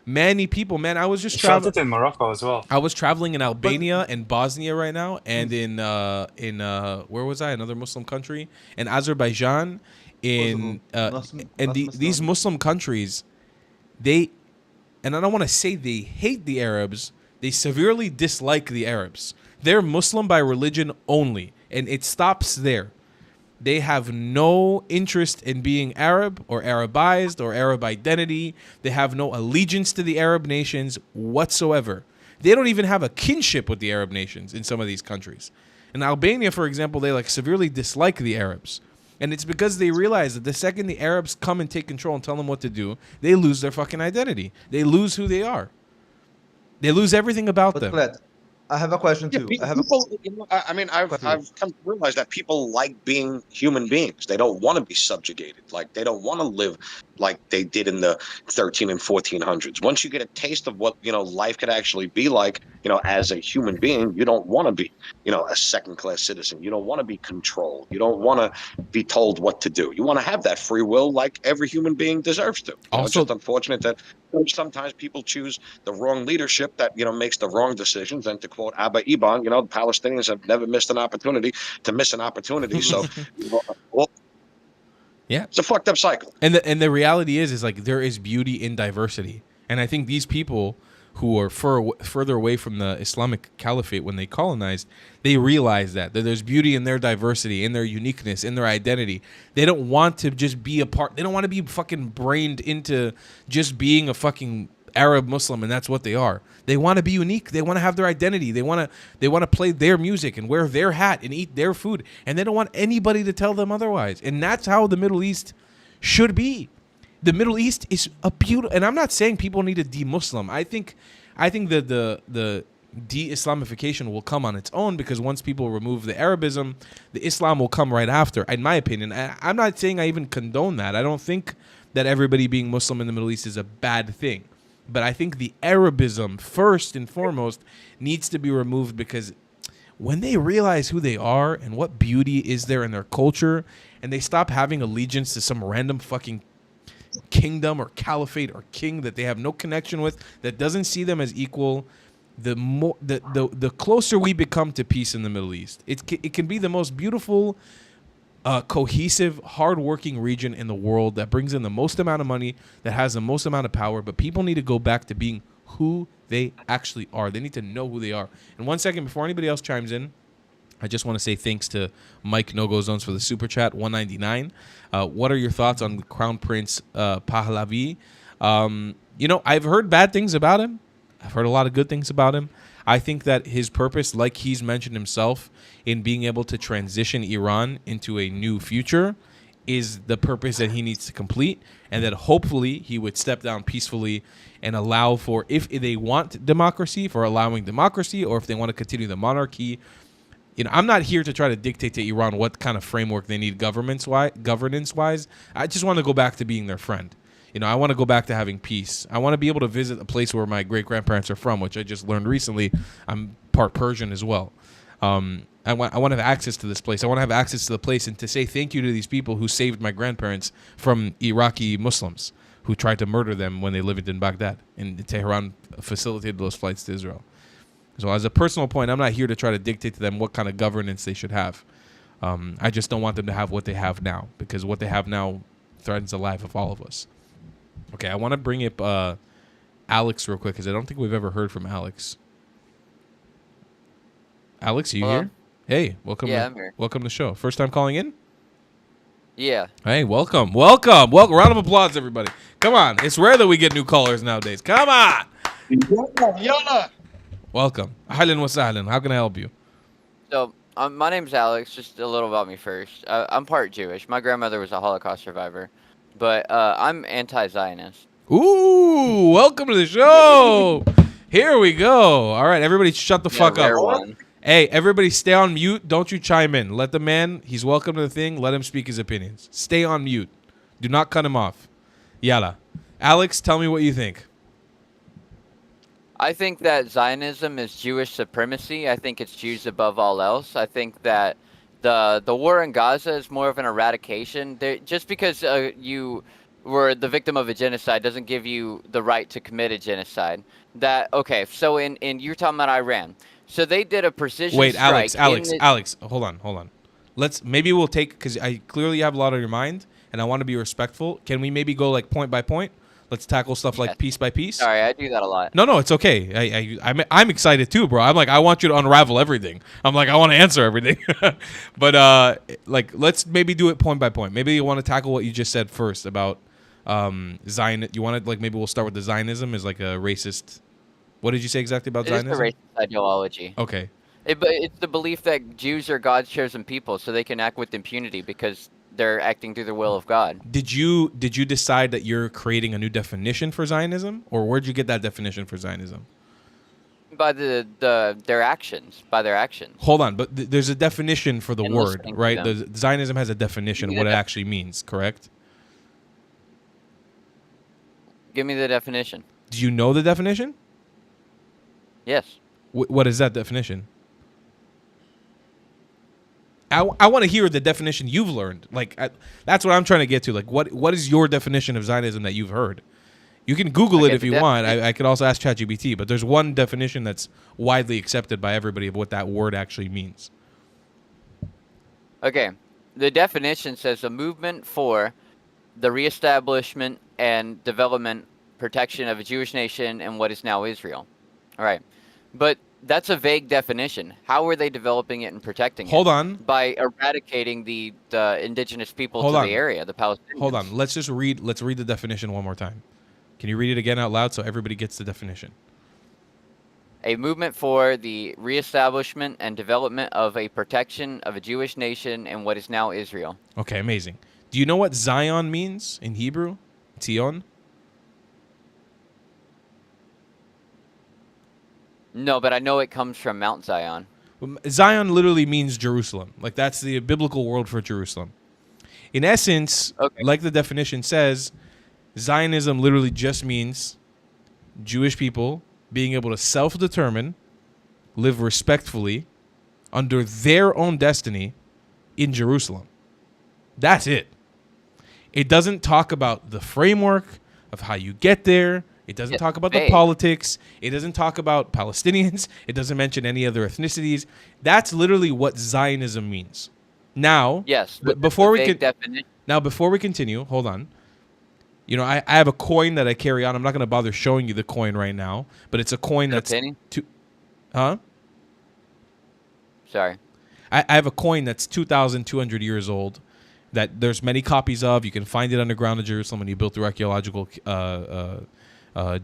Many people, man, I was just traveling in Morocco as well. I was traveling in Albania and Bosnia right now, and in where was I? Another Muslim country, in Azerbaijan, these Muslim countries, and I don't want to say they hate the Arabs, they severely dislike the Arabs. They're Muslim by religion only, and it stops there. They have no interest in being Arab or Arabized or Arab identity. They have no allegiance to the Arab nations whatsoever. They don't even have a kinship with the Arab nations in some of these countries. In Albania, for example, they like severely dislike the Arabs. And it's because they realize that the second the Arabs come and take control and tell them what to do, they lose their fucking identity. They lose who they are. They lose everything about But them. Colette, I have a question Yeah, too. I have a people, you know, I mean, I've question. come to realize that people like being human beings. They don't want to be subjugated. Like they don't want to live like they did in the 13 and 1400s. Once you get a taste of what, you know, life could actually be like, you know, as a human being, you don't want to be, you know, a second-class citizen. You don't want to be controlled. You don't want to be told what to do. You want to have that free will like every human being deserves to. You know, it's Also, just unfortunate that sometimes people choose the wrong leadership that, you know, makes the wrong decisions. And to quote Abba Iban, you know, the Palestinians have never missed an opportunity to miss an opportunity. So, well, yeah, it's a fucked up cycle. and the reality is like there is beauty in diversity, and I think these people who are further away from the Islamic Caliphate when they colonized, they realize that there's beauty in their diversity, in their uniqueness, in their identity. They don't want to just be a part. They don't want to be fucking brained into just being a fucking Arab Muslim, and that's what they are. They want to be unique. They want to have their identity. They want to play their music and wear their hat and eat their food, and they don't want anybody to tell them otherwise. And that's how the Middle East should be. The Middle East is a beautiful, and I'm not saying people need to de-Muslim. I think that the de-Islamification will come on its own, because once people remove the Arabism, the Islam will come right after, in my opinion. I'm not saying I even condone that. I don't think that everybody being Muslim in the Middle East is a bad thing. But I think the Arabism, first and foremost, needs to be removed, because when they realize who they are and what beauty is there in their culture, and they stop having allegiance to some random fucking kingdom or caliphate or king that they have no connection with, that doesn't see them as equal, the closer we become to peace in the Middle East. It can be the most beautiful, cohesive, hardworking region in the world that brings in the most amount of money, that has the most amount of power. But people need to go back to being who they actually are. They need to know who they are. And 1 second, before anybody else chimes in, I just want to say thanks to Mike No-Go Zones for the super chat, 199. What are your thoughts on Crown Prince Pahlavi? You know, I've heard bad things about him. I've heard a lot of good things about him. I think that his purpose, like he's mentioned himself, in being able to transition Iran into a new future, is the purpose that he needs to complete, and that hopefully he would step down peacefully and allow for, if they want democracy, for allowing democracy, or if they want to continue the monarchy. You know, I'm not here to try to dictate to Iran what kind of framework they need governance-wise. I just want to go back to being their friend. You know, I want to go back to having peace. I want to be able to visit a place where my great-grandparents are from, which I just learned recently. I'm part Persian as well. I want to have access to this place. I want to have access to the place and to say thank you to these people who saved my grandparents from Iraqi Muslims who tried to murder them when they lived in Baghdad. And Tehran facilitated those flights to Israel. So as a personal point, I'm not here to try to dictate to them what kind of governance they should have. I just don't want them to have what they have now, because what they have now threatens the life of all of us. Okay, I want to bring up Alex real quick, because I don't think we've ever heard from Alex. Alex, are you here? Hey, welcome. Yeah, I'm here. Welcome to the show. First time calling in? Yeah. Hey, welcome. Round of applause, everybody. Come on. It's rare that we get new callers nowadays. Come on. Yola. Welcome. Ahlan wa sahlan. How can I help you? So, my name's Alex. Just a little about me first. I'm part Jewish. My grandmother was a Holocaust survivor, but I'm anti-Zionist. Ooh, welcome to the show. Here we go. All right, everybody shut the fuck up. One. Hey, everybody stay on mute. Don't you chime in. Let the man, he's welcome to the thing. Let him speak his opinions. Stay on mute. Do not cut him off. Yalla. Alex, tell me what you think. I think that Zionism is Jewish supremacy. I think it's Jews above all else. I think that the war in Gaza is more of an eradication. Just because you were the victim of a genocide doesn't give you the right to commit a genocide. So in you're talking about Iran. So they did a precision Wait, strike. Alex, hold on. Maybe we'll take, because I clearly have a lot on your mind, and I want to be respectful. Can we maybe go like point by point? Let's tackle stuff like Yes. piece by piece. Sorry, I do that a lot. No, it's okay. I'm excited too, bro. I'm like, I want you to unravel everything. I'm like, I want to answer everything. But like, let's maybe do it point by point. Maybe you want to tackle what you just said first about Zion. You want to like maybe we'll start with the Zionism is like a racist. What did you say exactly about It is Zionism? the racist ideology. Okay. But it's the belief that Jews are God's chosen people, so they can act with impunity because they're acting through the will of God. Did you decide that you're creating a new definition for Zionism, or where'd you get that definition for Zionism? By their actions, Hold on, but there's a definition for the And word, listening to right? them. The Zionism has a definition of Yeah. what it actually means, correct? Give me the definition. Do you know the definition? Yes. What is that definition? I want to hear the definition you've learned. Like that's what I'm trying to get to. Like what is your definition of Zionism that you've heard? You can Google it Okay, if you want. I could also ask ChatGPT, but there's one definition that's widely accepted by everybody of what that word actually means. Okay. The definition says a movement for the reestablishment and development protection of a Jewish nation and what is now Israel. All right. But that's a vague definition. How are they developing it and protecting it? Hold on. By eradicating the indigenous people Hold to on. the area, the Palestinians. Hold on. Let's read the definition one more time. Can you read it again out loud so everybody gets the definition? A movement for the reestablishment and development of a protection of a Jewish nation and what is now Israel. Okay, amazing. Do you know what Zion means in Hebrew? Zion? No, but I know it comes from Mount Zion. Zion literally means Jerusalem. Like that's the biblical word for Jerusalem. In essence, Okay. like the definition says, Zionism literally just means Jewish people being able to self-determine, live respectfully under their own destiny in Jerusalem. That's it. It doesn't talk about the framework of how you get there. It doesn't It's talk about the vague. politics. It doesn't talk about Palestinians. It doesn't mention any other ethnicities. That's literally what Zionism means. Now, Yes, but before we vague can definition. now before we continue, hold on. You know, I have a coin that I carry on. I'm not going to bother showing you the coin right now, but it's a coin A that's penny? Huh? Sorry. I have a coin that's 2,200 years old that there's many copies of. You can find it underground in Jerusalem when you built through archaeological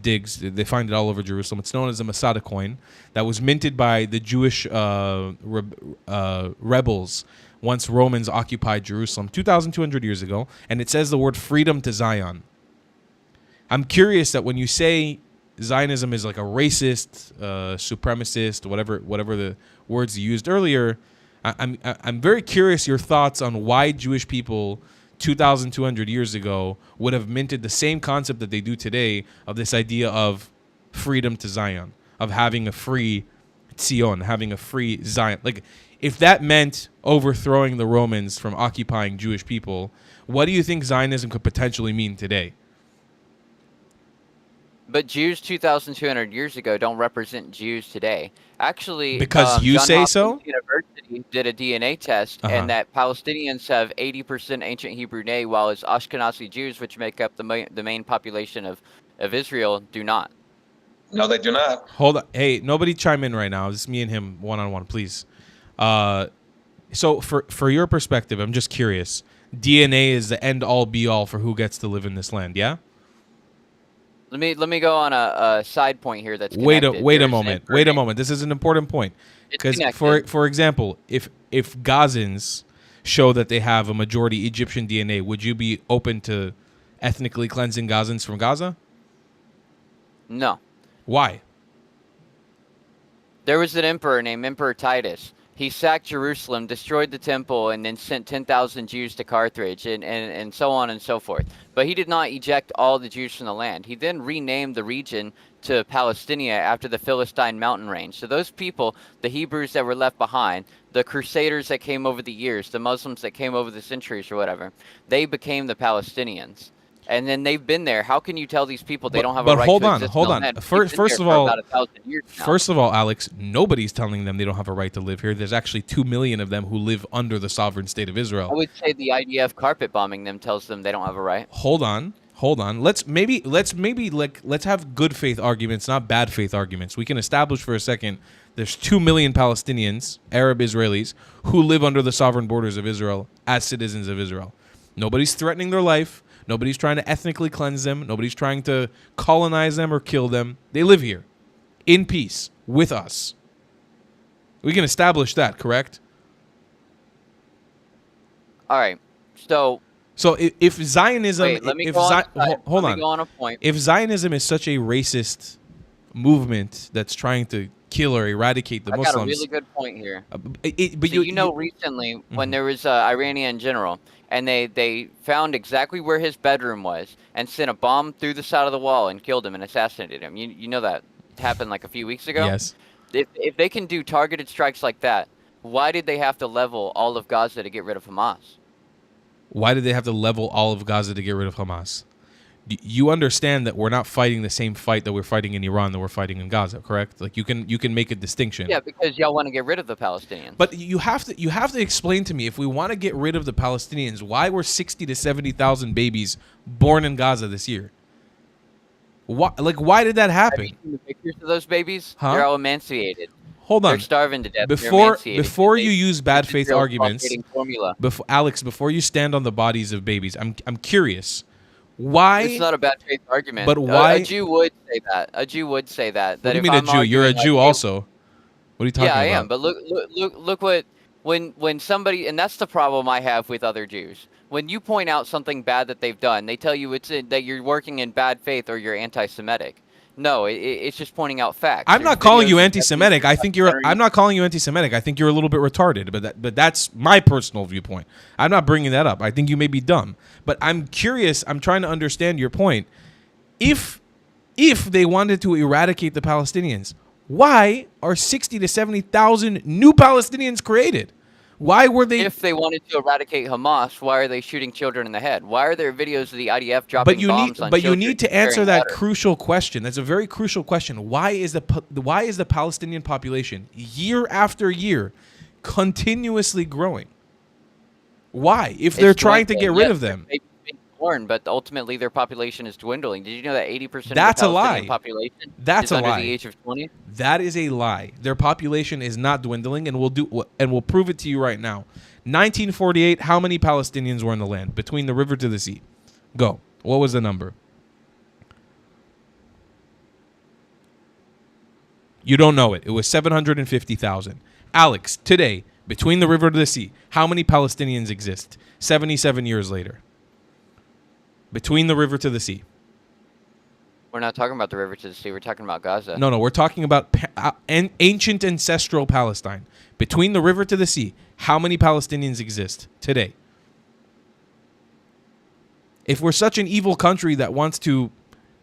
digs. They find it all over Jerusalem. It's known as the Masada coin that was minted by the Jewish rebels once Romans occupied Jerusalem 2,200 years ago, and it says the word freedom to Zion. I'm curious that when you say Zionism is like a racist, supremacist, whatever the words you used earlier, I'm very curious your thoughts on why Jewish people 2,200 years ago would have minted the same concept that they do today of this idea of freedom to Zion, of having a free Zion, having a free Zion. Like, if that meant overthrowing the Romans from occupying Jewish people, what do you think Zionism could potentially mean today? But Jews 2,200 years ago don't represent Jews today. Actually, Because you Johns say Hopkins so? University did a DNA test, and that Palestinians have 80% ancient Hebrew name, while as Ashkenazi Jews, which make up the main population of Israel, do not. No, they do not. Hold on. Hey, nobody chime in right now. It's me and him one-on-one, please. So for your perspective, I'm just curious. DNA is the end-all, be-all for who gets to live in this land, yeah? Let me go on a side point here. That's Wait connected. a There's an moment. emperor Wait a named- moment. This is an important point. It's Because connected. for example, if Gazans show that they have a majority Egyptian DNA, would you be open to ethnically cleansing Gazans from Gaza? No. Why? There was an emperor named Emperor Titus. He sacked Jerusalem, destroyed the temple, and then sent 10,000 Jews to Carthage, and so on and so forth. But he did not eject all the Jews from the land. He then renamed the region to Palestinia after the Philistine mountain range. So those people, the Hebrews that were left behind, the Crusaders that came over the years, the Muslims that came over the centuries or whatever, they became the Palestinians. And then they've been there. How can you tell these people they don't have a right to exist hold in the on. land? They've First been there of for all, about 1,000 years now. First of all, Alex, nobody's telling them they don't have a right to live here. There's actually 2 million of them who live under the sovereign state of I Israel. would say the IDF carpet bombing them tells them they don't have a right. Hold on. hold on. Let's have good faith arguments, not bad faith arguments. We can establish for a second there's 2 million Palestinians, Arab Israelis, who live under the sovereign borders of Israel as citizens of Israel. Nobody's threatening their life. Nobody's trying to ethnically cleanse them. Nobody's trying to colonize them or kill them. They live here in peace with us. We can establish that, correct? All right. So if Zionism, wait, let me if go on, hold let on, me go on a point. If Zionism is such a racist movement that's trying to kill or eradicate the I Muslims, got a really good point here. But so recently when there was an Iranian general and they found exactly where his bedroom was and sent a bomb through the side of the wall and killed him and assassinated him. You know that happened like a few weeks ago? Yes. If they can do targeted strikes like that, why did they have to level all of Gaza to get rid of Hamas? Why did they have to level all of Gaza to get rid of Hamas? You understand that we're not fighting the same fight that we're fighting in Iran that we're fighting in Gaza, correct? Like you can make a distinction. Yeah, because y'all want to get rid of the Palestinians. But you have to explain to me, if we want to get rid of the Palestinians, why were 60 to 70,000 babies born in Gaza this year? Why did that happen? Have you seen the pictures of those babies? Huh? They're all emancipated. Hold on. They're starving to death. Before you use bad faith arguments, formula. Alex, before you stand on the bodies of babies, I'm curious. Why? It's not a bad faith argument. But why? A Jew would say that. A Jew would say that. What do you mean a Jew? You're a Jew also. What are you talking about? Yeah, I am. But look what when somebody, and that's the problem I have with other Jews. When you point out something bad that they've done, they tell you that you're working in bad faith or you're anti-Semitic. No, it's just pointing out facts. I'm not calling you anti-Semitic. I'm not calling you anti-Semitic. I think you're a little bit retarded, but that's my personal viewpoint. I'm not bringing that up. I think you may be dumb, but I'm curious. I'm trying to understand your point. If they wanted to eradicate the Palestinians, why are 60 to 70,000 new Palestinians created? Why were they? If they wanted to eradicate Hamas, why are they shooting children in the head? Why are there videos of the IDF dropping bombs on children? But you need to answer that crucial question. That's a very crucial question. Why is the Palestinian population year after year continuously growing? Why? If they're trying to get rid of them. Born, but ultimately their population is dwindling. Did you know that 80% of the Palestinian population is under the age of 20? That is a lie. Their population is not dwindling, and we'll prove it to you right now. 1948, how many Palestinians were in the land between the river to the sea? Go. What was the number? You don't know it. It was 750,000. Alex, today, between the river to the sea, how many Palestinians exist 77 years later? Between the river to the sea. We're not talking about the river to the sea. We're talking about Gaza. No, we're talking about ancient ancestral Palestine. Between the river to the sea, how many Palestinians exist today? If we're such an evil country that wants to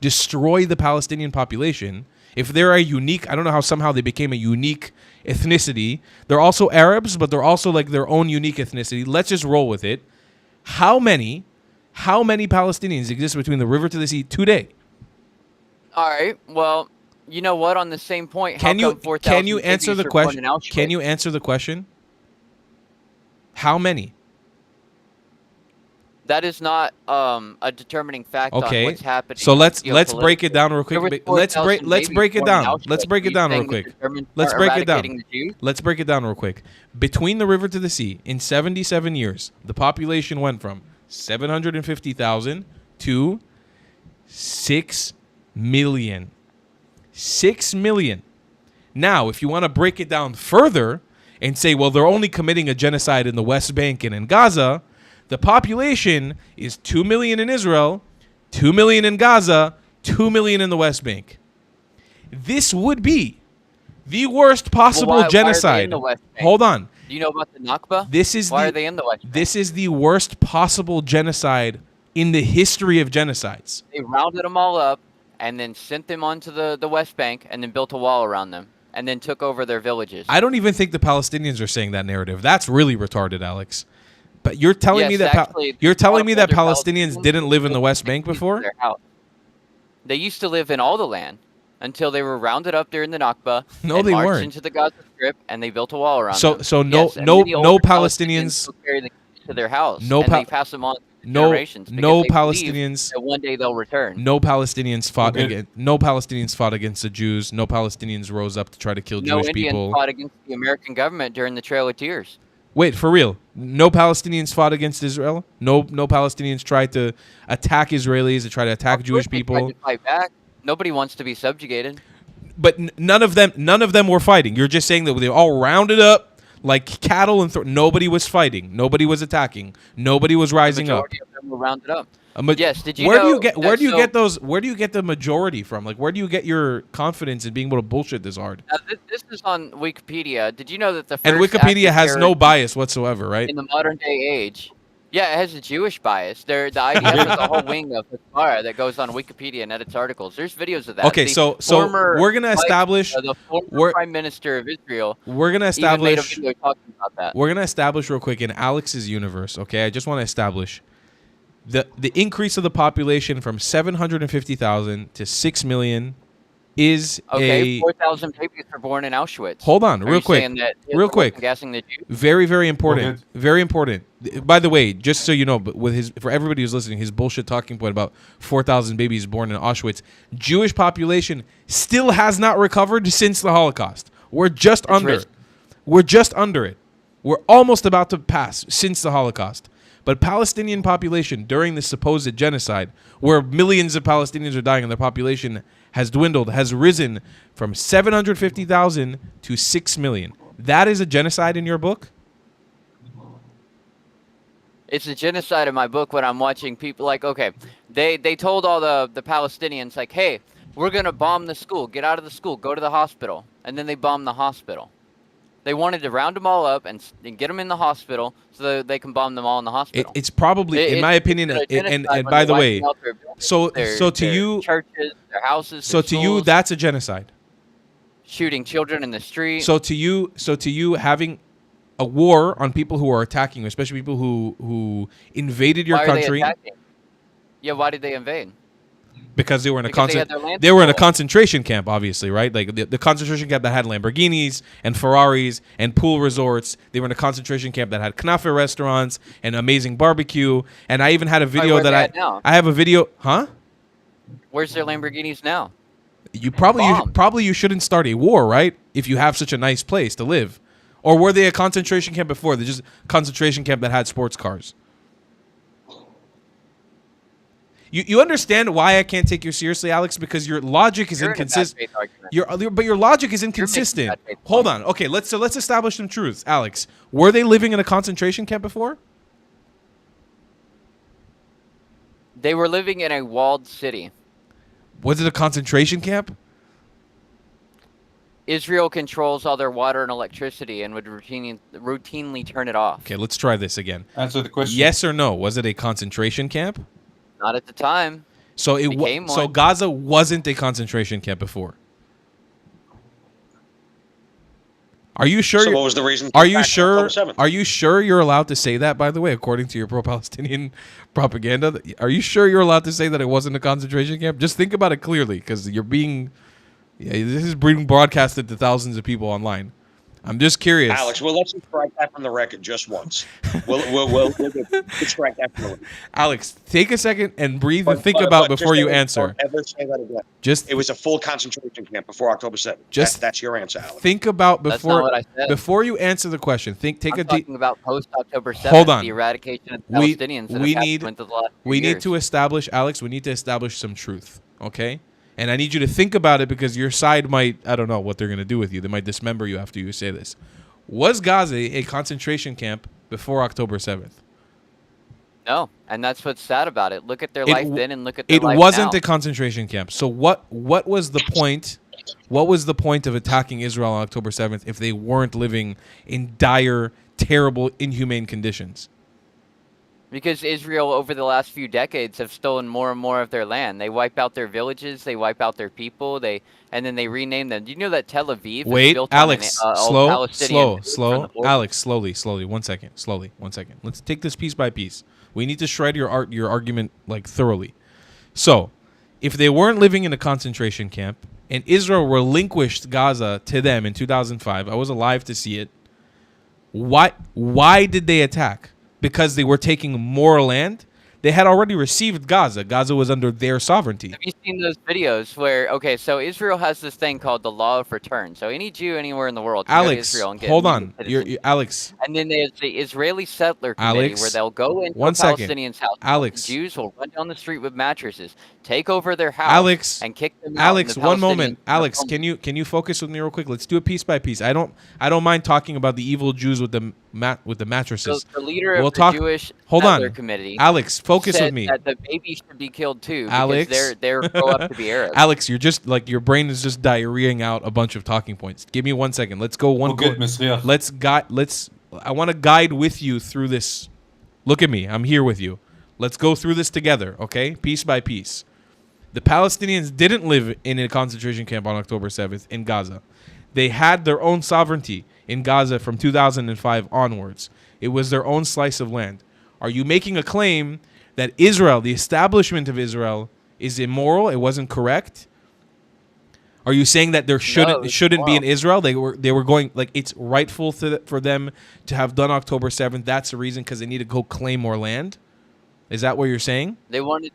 destroy the Palestinian population, if they're a unique, I don't know how somehow they became a unique ethnicity. They're also Arabs, but they're also like their own unique ethnicity. Let's just roll with it. How many Palestinians exist between the river to the sea today? All right. Well, you know what? On the same point, can you answer the question? Can you answer the question? How many? That is not a determining factor on what's happening. So let's break it down real quick. Let's break it down. Let's break it down real quick. Let's break it down. Let's break it down real quick. Between the river to the sea, in 77 years, the population went from 750,000 to 6 million. 6 million. Now, if you want to break it down further and say, well, they're only committing a genocide in the West Bank and in Gaza, the population is 2 million in Israel, 2 million in Gaza, 2 million in the West Bank. This would be the worst possible genocide. Hold on. Do you know about the Nakba? Why are they in the West Bank? This is the worst possible genocide in the history of genocides. They rounded them all up and then sent them onto the West Bank and then built a wall around them and then took over their villages. I don't even think the Palestinians are saying that narrative. That's really retarded, Alex. But you're telling me that Palestinians didn't live in the West Bank before? They used to live in all the land until they were rounded up during the Nakba. No, they marched weren't. Into the Gaza Strip and they built a wall around them. So no Palestinians carry the keys to their house. No and they pass them on to generations. Because no they believe Palestinians. that one day they'll return. No Palestinians fought Okay. against. No Palestinians fought against the Jews. No Palestinians rose up to try to kill No Jewish Indians people. fought against the American government during the Trail of Tears. Wait, for real? No Palestinians fought against Israel. No Palestinians tried to attack Israelis. They tried to attack Of Jewish course they people. tried to fight back. Nobody wants to be subjugated. But none of them were fighting. You're just saying that they were all rounded up like cattle and nobody was fighting. Nobody was attacking. Nobody was rising up. Majority of them were rounded up. A Yes, did you where do know you get that- where do you so- get those where do you get the majority from? Like where do you get your confidence in being able to bullshit this hard? This is on Wikipedia. Did you know that the first And Wikipedia active has no terrorist bias whatsoever, right? in the modern day age? Yeah, it has a Jewish bias. The IDF has a whole wing of Hezbollah that goes on Wikipedia and edits articles. There's videos of that. Okay, The so former we're gonna vice- establish the former we're- prime minister of Israel we're gonna even made a establish video talking about that. we're gonna establish real quick in Alex's universe. Okay, I just want to establish the increase of the population from 750,000 to 6 million is Okay, a 4,000 babies were born in Auschwitz. hold on Are real you quick saying that real Hitler quick wasn't gassing the Jews? very important ahead. very important. By the way, just so you know, but with his for everybody who's listening, his bullshit talking point about 4,000 babies born in Auschwitz, Jewish population still has not recovered since the Holocaust. We're just under risen. we're just under it. We're almost about to pass since the Holocaust. But Palestinian population during the supposed genocide, where millions of Palestinians are dying and their population has dwindled, has risen from 750,000 to 6 million. That is a genocide in your book? It's a genocide in my book when I'm watching people like, okay, they told all the Palestinians, like, hey, we're going to bomb the school. Get out of the school. Go to the hospital. And then they bombed the hospital. They wanted to round them all up and get them in the hospital so that they can bomb them all in the hospital. It's probably, in my opinion, it's a genocide and when by they're the way, wiping out their buildings, so their to you, churches, their houses, so their to you, schools, that's a genocide. shooting children in the street. So to you, having a war on people who are attacking you, especially people who invaded your Why are they country attacking? Yeah, why did they invade? because they were in a Because they had their land they were in a control. concentration camp, obviously, right? Like the concentration camp that had Lamborghinis and Ferraris and pool resorts. They were in a concentration camp that had knafe restaurants and amazing barbecue. And I even had a video where that they at now? I have a video, huh? Where's their Lamborghinis now? You probably Bombed. you shouldn't start a war, right? If you have such a nice place to live. Or were they a concentration camp before? They're just a concentration camp that had sports cars. You understand why I can't take you seriously, Alex? Because your logic is You're in a bad inconsistent. faith argument. But your logic is making inconsistent. bad faith Hold on. Okay, let's establish some truths, Alex. Were they living in a concentration camp before? They were living in a walled city. Was it a concentration camp? Israel controls all their water and electricity and would routinely turn it off. Okay, let's try this again. Answer the question. Yes or no? Was it a concentration camp? Not at the time. So Became so one. Gaza wasn't a concentration camp before. Are you sure? So what was the reason? Are you back on sure? October 7th? Are you sure you're allowed to say that? By the way, according to your pro-Palestinian propaganda, are you sure you're allowed to say that it wasn't a concentration camp? Just think about it clearly, because you're being. Yeah, this is being broadcasted to thousands of people online. I'm just curious. Alex, well, let's strike that from the record just once. We'll strike that from the record. Alex, take a second and breathe and But- think but- about but before just you don't answer. ever say that again. Just It was a full concentration camp before October 7th. Just That's your answer, Alex. think about That's before not what I said. before you answer the question. Take I'm a deep. talking about post-October 7th, Hold on. the eradication of the We- Palestinians that we have need- happened within the last few We need years. to establish, Alex. We need to establish some truth, okay? And I need you to think about it because your side might, I don't know what they're going to do with you. They might dismember you after you say this. Was Gaza a concentration camp before October 7th? No, and that's what's sad about it. Look at their It life w- then and look at their It life wasn't now. a concentration camp. So what was the point? What was the point of attacking Israel on October 7th if they weren't living in dire, terrible, inhumane conditions? Because Israel, over the last few decades, have stolen more and more of their land. They wipe out their villages, they wipe out their people, and then they rename them. Do you know that Tel Aviv is Wait, built Alex, on an old slow. Palestinian village on the border? Alex, slowly. 1 second, slowly. 1 second. Let's take this piece by piece. We need to shred your argument like thoroughly. So, if they weren't living in a concentration camp and Israel relinquished Gaza to them in 2005, I was alive to see it. Why did they attack? Because they were taking more land? They had already received Gaza. Gaza was under their sovereignty. Have you seen those videos where, okay, so Israel has this thing called the law of return. So any Jew anywhere in the world can go to Alex, Israel and get hold immediate on. citizenship. Alex. And then there's the Israeli settler committee Alex, where they'll go into one a second. Palestinian's house. Alex. The Jews will run down the street with mattresses, take over their house, Alex, and kick them out. Alex, and the one moment. Palestinians- Alex, can you focus with me real quick? Let's do it piece by piece. I don't mind talking about the evil Jews with the mattresses. So the leader We'll of the talk- Jewish hold settler on. committee, Alex, focus said with me. that the baby should be killed too Alex, because they're grow up to be Arabs. Alex, you're just like your brain is just diarrheaing out a bunch of talking points. Give me 1 second. Let's go one. Good, Monsieur. I want to guide with you through this. Look at me. I'm here with you. Let's go through this together, okay? Piece by piece. The Palestinians didn't live in a concentration camp on October 7th in Gaza. They had their own sovereignty in Gaza from 2005 onwards. It was their own slice of land. Are you making a claim that Israel, the establishment of Israel, is immoral? It wasn't correct? Are you saying that there it's shouldn't be immoral. an Israel? They were going like it's rightful for them to have done October 7th. That's the reason because they need to go claim more land. Is that what you're saying? They wanted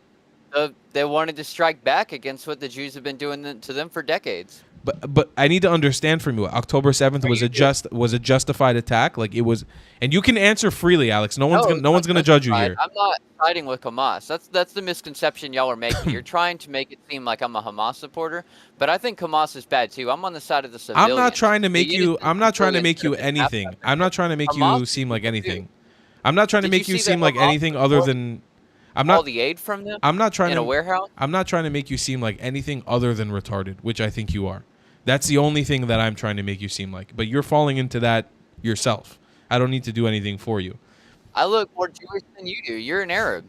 to strike back against what the Jews have been doing to them for decades. But I need to understand from you. October 7th was a justified attack. Like it was, and you can answer freely, Alex. No one's gonna judge you here. I'm not siding with Hamas. That's the misconception y'all are making. You're trying to make it seem like I'm a Hamas supporter, but I think Hamas is bad too. I'm on the side of the civilians. I'm not trying to make The you. innocent I'm not trying to civilians make you that have been anything. happening. I'm not trying to make you Hamas seem like too. anything. I'm not trying to Did make you you see that seem like Hamas anything was other all- than. I'm all not. the aid from them I'm not trying in to. a warehouse. I'm not trying to make you seem like anything other than retarded, which I think you are. That's the only thing that I'm trying to make you seem like. But you're falling into that yourself. I don't need to do anything for you. I look more Jewish than you do. You're an Arab.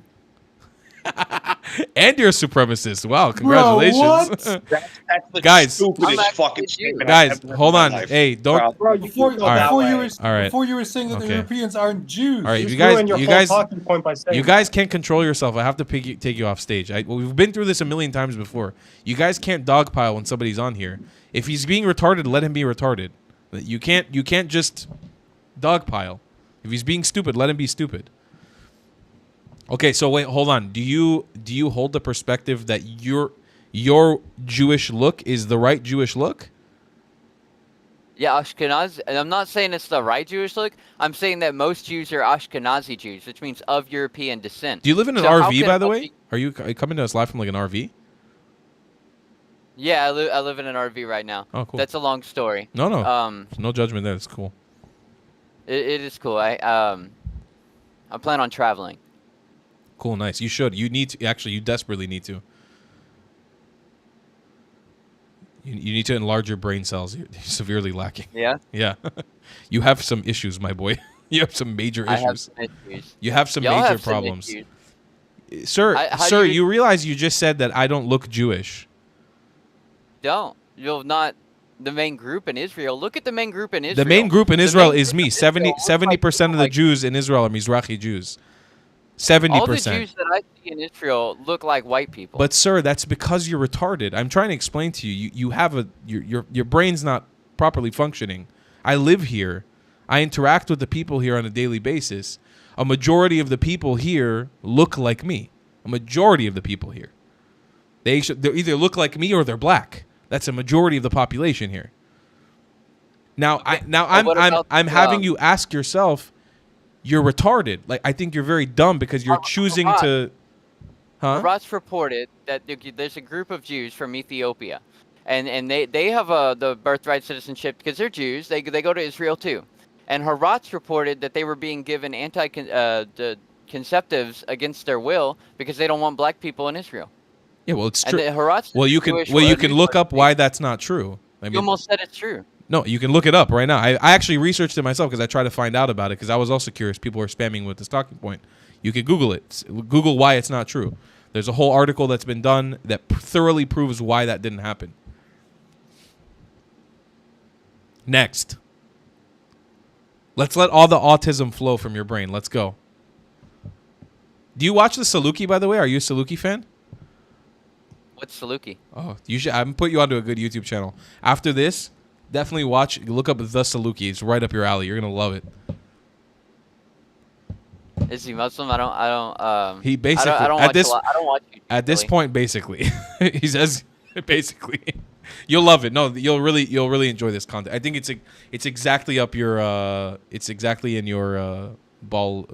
And you're a supremacist. Wow, congratulations. That's the Guys. I'm stupidest actually fucking a Jew. statement Guys, I've ever heard hold in my on. life. Hey, don't. Bro, Before you were saying that the Okay. Europeans aren't Jews. All right, You you guys, ruined your you whole guys, talking point by saying you guys can't control yourself. I have to take you off stage. We've been through this a million times before. You guys can't dogpile when somebody's on here. If he's being retarded, let him be retarded. You can't just dogpile. If he's being stupid, let him be stupid. Okay, so wait, hold on. Do you hold the perspective that your Jewish look is the right Jewish look? Yeah, Ashkenazi. And I'm not saying it's the right Jewish look. I'm saying that most Jews are Ashkenazi Jews, which means of European descent. Do you live in an So how RV, can by the a- way? Are you coming to us live from like an RV? Yeah, I live in an RV right now. Oh, cool. That's a long story. No. Um, No judgment there. It's cool. it is cool. I plan on traveling. Cool, nice. You should. You need to. Actually, you desperately need to. You need to enlarge your brain cells. You're severely lacking. Yeah. Yeah. You have some issues, my boy. You have some major I have issues. some issues. You have some Y'all major have some problems. issues. Sir, how do sir, you- you realize you just said that I don't look Jewish. Don't. You're not the main group in Israel. Look at the main group in Israel. The main group in The Israel main is group me. in Israel looks 70% of the like- Jews in Israel are Mizrahi Jews. All the 70%. Jews that I see in Israel look like white people. But sir, that's because you're retarded. I'm trying to explain to you. You have your brain's not properly functioning. I live here. I interact with the people here on a daily basis. A majority of the people here look like me. A majority of the people here. They either look like me or they're black. That's a majority of the population here. Now what about I'm having you ask yourself, you're retarded. Like I think you're very dumb because you're choosing to Ross reported that there's a group of Jews from Ethiopia, and they have the birthright citizenship because they're Jews. They go to Israel too, and Haratz reported that they were being given conceptives against their will because they don't want black people in Israel. Yeah, well, it's And true. the Haratz Well, you is can Jewish look up person. why that's not true. I You mean, almost said it's true. no, you can look it up right now. I actually researched it myself because I tried to find out about it because I was also curious. People were spamming with this talking point. You can Google it. Google why it's not true. There's a whole article that's been done that thoroughly proves why that didn't happen. Next. Let's let all the autism flow from your brain. Let's go. Do you watch the Saluki, by the way? Are you a Saluki fan? What's Saluki? Oh, you should. I'm put you onto a good YouTube channel. After this, definitely look up the Saluki. It's right up your alley. You're gonna love it. Is he Muslim? I don't. He basically I don't at watch this a lot. I don't watch YouTube, at this really. point basically he says basically you'll love it. No, you'll really enjoy this content. I think it's exactly up your it's exactly in your ball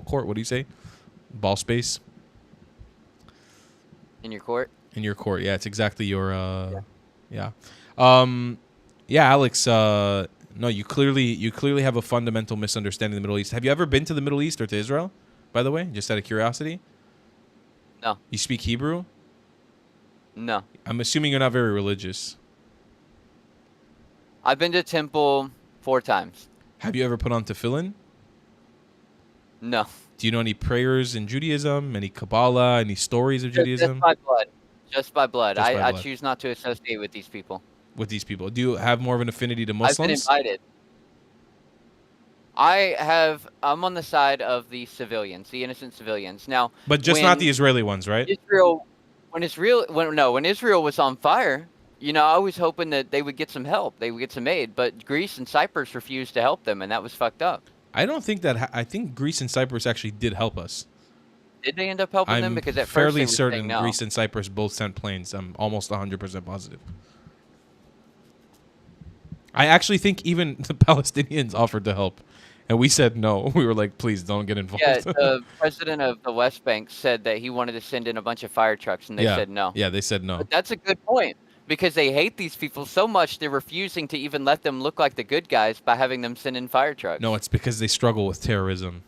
court. What do you say? Ball space. In your court. In your court, yeah, it's exactly your yeah. Yeah, Alex, no, you clearly have a fundamental misunderstanding of the Middle East. Have you ever been to the Middle East or to Israel, by the way? Just out of curiosity? No. You speak Hebrew? No. I'm assuming you're not very religious. I've been to temple 4 times. Have you ever put on tefillin? No. Do you know any prayers in Judaism? Any Kabbalah? Any stories of Judaism? Just by blood. Just by blood. Just by I blood. choose not to associate with these people. With these people, do you have more of an affinity to I've Muslims? been invited. I'm on the side of the civilians, the innocent civilians. Now, But just not the Israeli ones, right? When Israel was on fire, I was hoping that they would get some help, they would get some aid, but Greece and Cyprus refused to help them, and that was fucked up. I don't think that. I think Greece and Cyprus actually did help us. Did they end up helping them? I'm Because at first fairly they were saying certain no. Greece and Cyprus both sent planes. I'm almost 100% positive. I actually think even the Palestinians offered to help, and we said no. We were like, please don't get involved. Yeah, the president of the West Bank said that he wanted to send in a bunch of fire trucks, and they said no. Yeah, they said no. But that's a good point, because they hate these people so much, they're refusing to even let them look like the good guys by having them send in fire trucks. No, it's because they struggle with terrorism.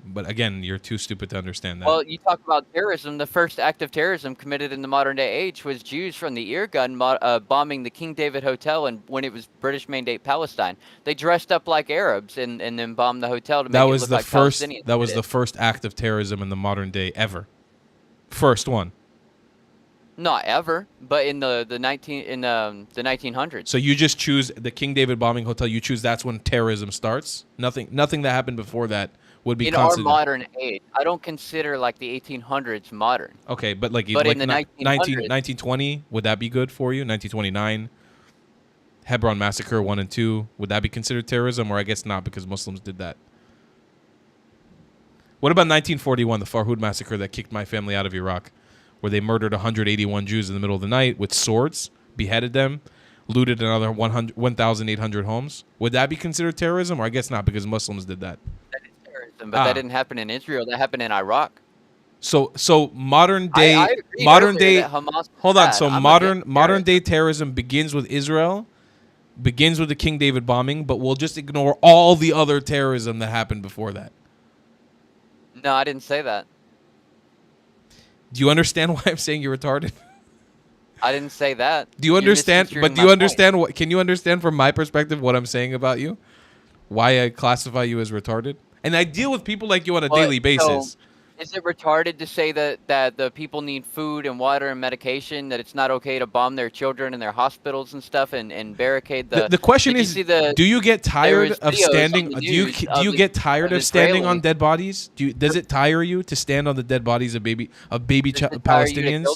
But again, you're too stupid to understand that. Well, you talk about terrorism. The first act of terrorism committed in the modern day age was Jews from the ear gun bombing the King David Hotel, and when it was British Mandate Palestine, they dressed up like Arabs and then bombed the hotel to make it look like Palestinians. That was the first act of terrorism in the modern day ever. First one. Not ever, but in the 1900s. So you just choose the King David bombing hotel. You choose that's when terrorism starts. Nothing that happened before that would be in considered. Our modern age. I don't consider like the 1800s modern. Okay, but like in the 1920, would that be good for you? 1929, Hebron massacre 1 and 2, would that be considered terrorism? Or I guess not, because Muslims did that. What about 1941, the Farhud massacre that kicked my family out of Iraq, where they murdered 181 Jews in the middle of the night with swords, beheaded them, looted another 1,800 homes? Would that be considered terrorism? Or I guess not, because Muslims did that. But that didn't happen in Israel. That happened in Iraq. So modern day I Hamas hold on. bad. So modern day terrorism begins with Israel, begins with the King David bombing, but we'll just ignore all the other terrorism that happened before that. No, I didn't say that. Do you understand why I'm saying you're retarded? I didn't say that. Do you understand? But do you understand what? Can you understand from my perspective what I'm saying about you? Why I classify you as retarded? And I deal with people like you on a daily basis. So is it retarded to say that the people need food and water and medication, that it's not okay to bomb their children in their hospitals and stuff and barricade the... The question is, do you get tired of standing... Do you get tired of standing on dead bodies? Does it tire you to stand on the dead bodies of baby Palestinians?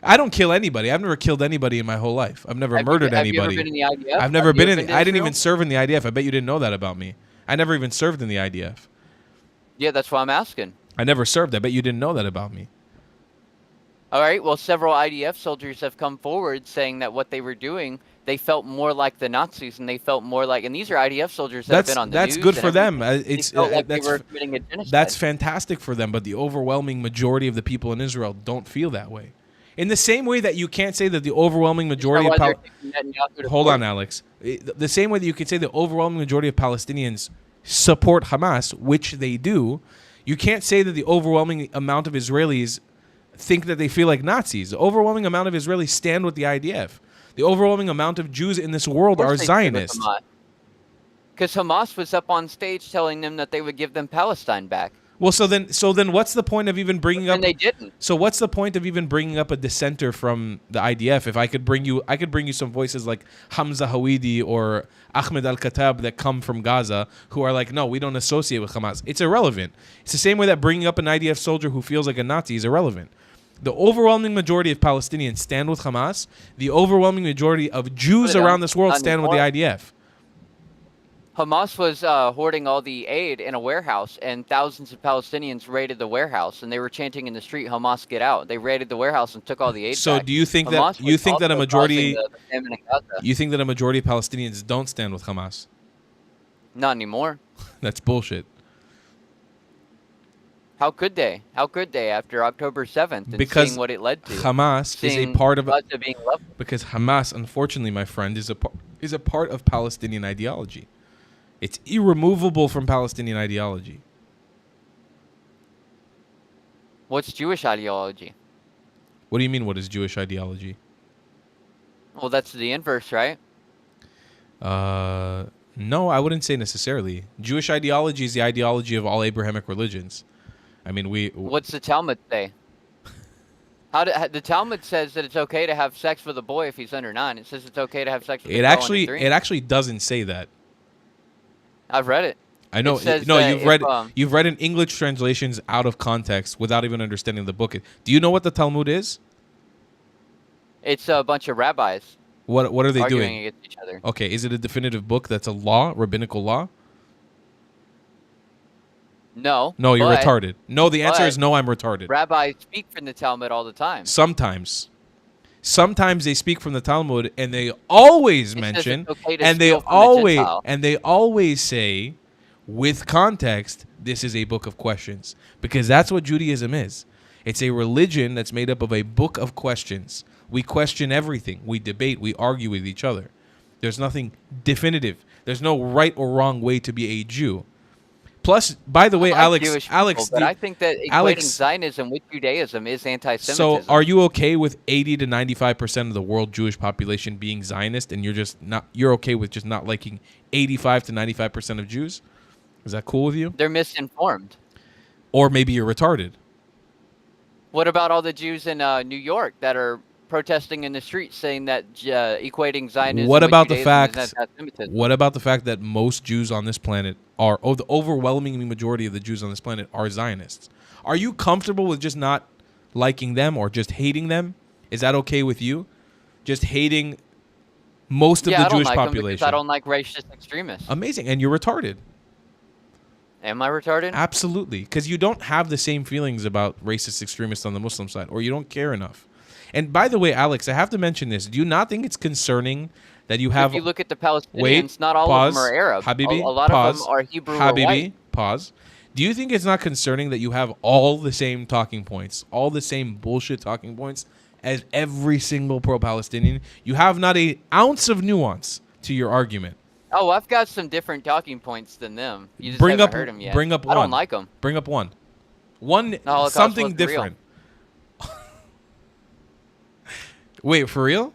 I don't kill anybody. I've never killed anybody in my whole life. I've never murdered anybody. Have you ever been in the IDF? I've never been in... I didn't even serve in the IDF. I bet you didn't know that about me. I never even served in the IDF. Yeah, that's why I'm asking. I never served. I bet you didn't know that about me. All right. Well, several IDF soldiers have come forward saying that what they were doing, they felt more like the Nazis, and they felt more like. And these are IDF soldiers that have been on the news. That's good for them. That's genocide. Fantastic for them. But the overwhelming majority of the people in Israel don't feel that way. In the same way that you can't say that the overwhelming majority of hold on, Alex. The same way that you can say the overwhelming majority of Palestinians support Hamas, which they do, you can't say that the overwhelming amount of Israelis think that they feel like Nazis. The overwhelming amount of Israelis stand with the IDF. The overwhelming amount of Jews in this world are Zionists. Because Hamas was up on stage telling them that they would give them Palestine back. Well, so then, what's the point of even bringing up? And they didn't. So what's the point of even bringing up a dissenter from the IDF? If I could bring you some voices like Hamza Hawidi or Ahmed Al-Khattab that come from Gaza who are like, no, we don't associate with Hamas. It's irrelevant. It's the same way that bringing up an IDF soldier who feels like a Nazi is irrelevant. The overwhelming majority of Palestinians stand with Hamas. The overwhelming majority of Jews around this world stand with the IDF. Hamas was hoarding all the aid in a warehouse, and thousands of Palestinians raided the warehouse, and they were chanting in the street, "Hamas, get out!" They raided the warehouse and took all the aid So back. do you think that Hamas was a also majority causing the famine in Gaza. you think that a majority of Palestinians don't stand with Hamas? Not anymore. That's bullshit. How could they? How could they after October 7th and Because seeing what it led to? Hamas is a Seeing part of Gaza being leveled. because Hamas, unfortunately, my friend, is a part of Palestinian ideology. It's irremovable from Palestinian ideology. What's Jewish ideology? What do you mean? What is Jewish ideology? Well, that's the inverse, right? No, I wouldn't say necessarily. Jewish ideology is the ideology of all Abrahamic religions. I mean, What's the Talmud say? The Talmud says that it's okay to have sex with a boy if he's under 9. It says it's okay to have sex with a girl under 3. It actually doesn't say that. I've read it. I know. It says No, that you've read in English translations out of context without even understanding the book. Do you know what the Talmud is? It's a bunch of rabbis What are they arguing doing? against each other. Okay, is it a definitive book that's a law, rabbinical law? No. No, you're but retarded. No, the answer but is no, I'm retarded. Rabbis speak from the Talmud all the time. Sometimes they speak from the Talmud, and they always It says mention, it's okay to and they steal from the Gentile. always say, with context, this is a book of questions, because that's what Judaism is. It's a religion that's made up of a book of questions. We question everything. We debate. We argue with each other. There's nothing definitive. There's no right or wrong way to be a Jew. Plus, by the way, I like Alex, Jewish people, but I think that equating Alex, Zionism with Judaism is anti-Semitism. so are you okay with 80 to 95% of the world Jewish population being Zionist, and you're okay with just not liking 85 to 95% of Jews? Is that cool with you? They're misinformed. Or maybe you're retarded. What about all the Jews in New York that are protesting in the streets saying that equating Zionism What with about the Judaism fact? is anti-Semitism? What about the fact that most Jews on this planet the overwhelming majority of the Jews on this planet are Zionists? Are you comfortable with just not liking them or just hating them? Is that okay with you? Just hating most of the Jewish population. I don't like racist extremists. Amazing, and you're retarded. Am I retarded? Absolutely, because you don't have the same feelings about racist extremists on the Muslim side, or you don't care enough. And by the way, Alex, I have to mention this. Do you not think it's concerning that you have... If you look at the Palestinians, not all pause, of them are Arab. Habibi, a lot pause, of them are Hebrew Habibi, or white. Pause. Do you think it's not concerning that you have all the same talking points, all the same bullshit talking points as every single pro-Palestinian? You have not an ounce of nuance to your argument. Oh, I've got some different talking points than them. You just Bring haven't up, heard them yet. bring up I one. don't like them. Bring up one. One, The Holocaust something wasn't real. different. Wait, for real?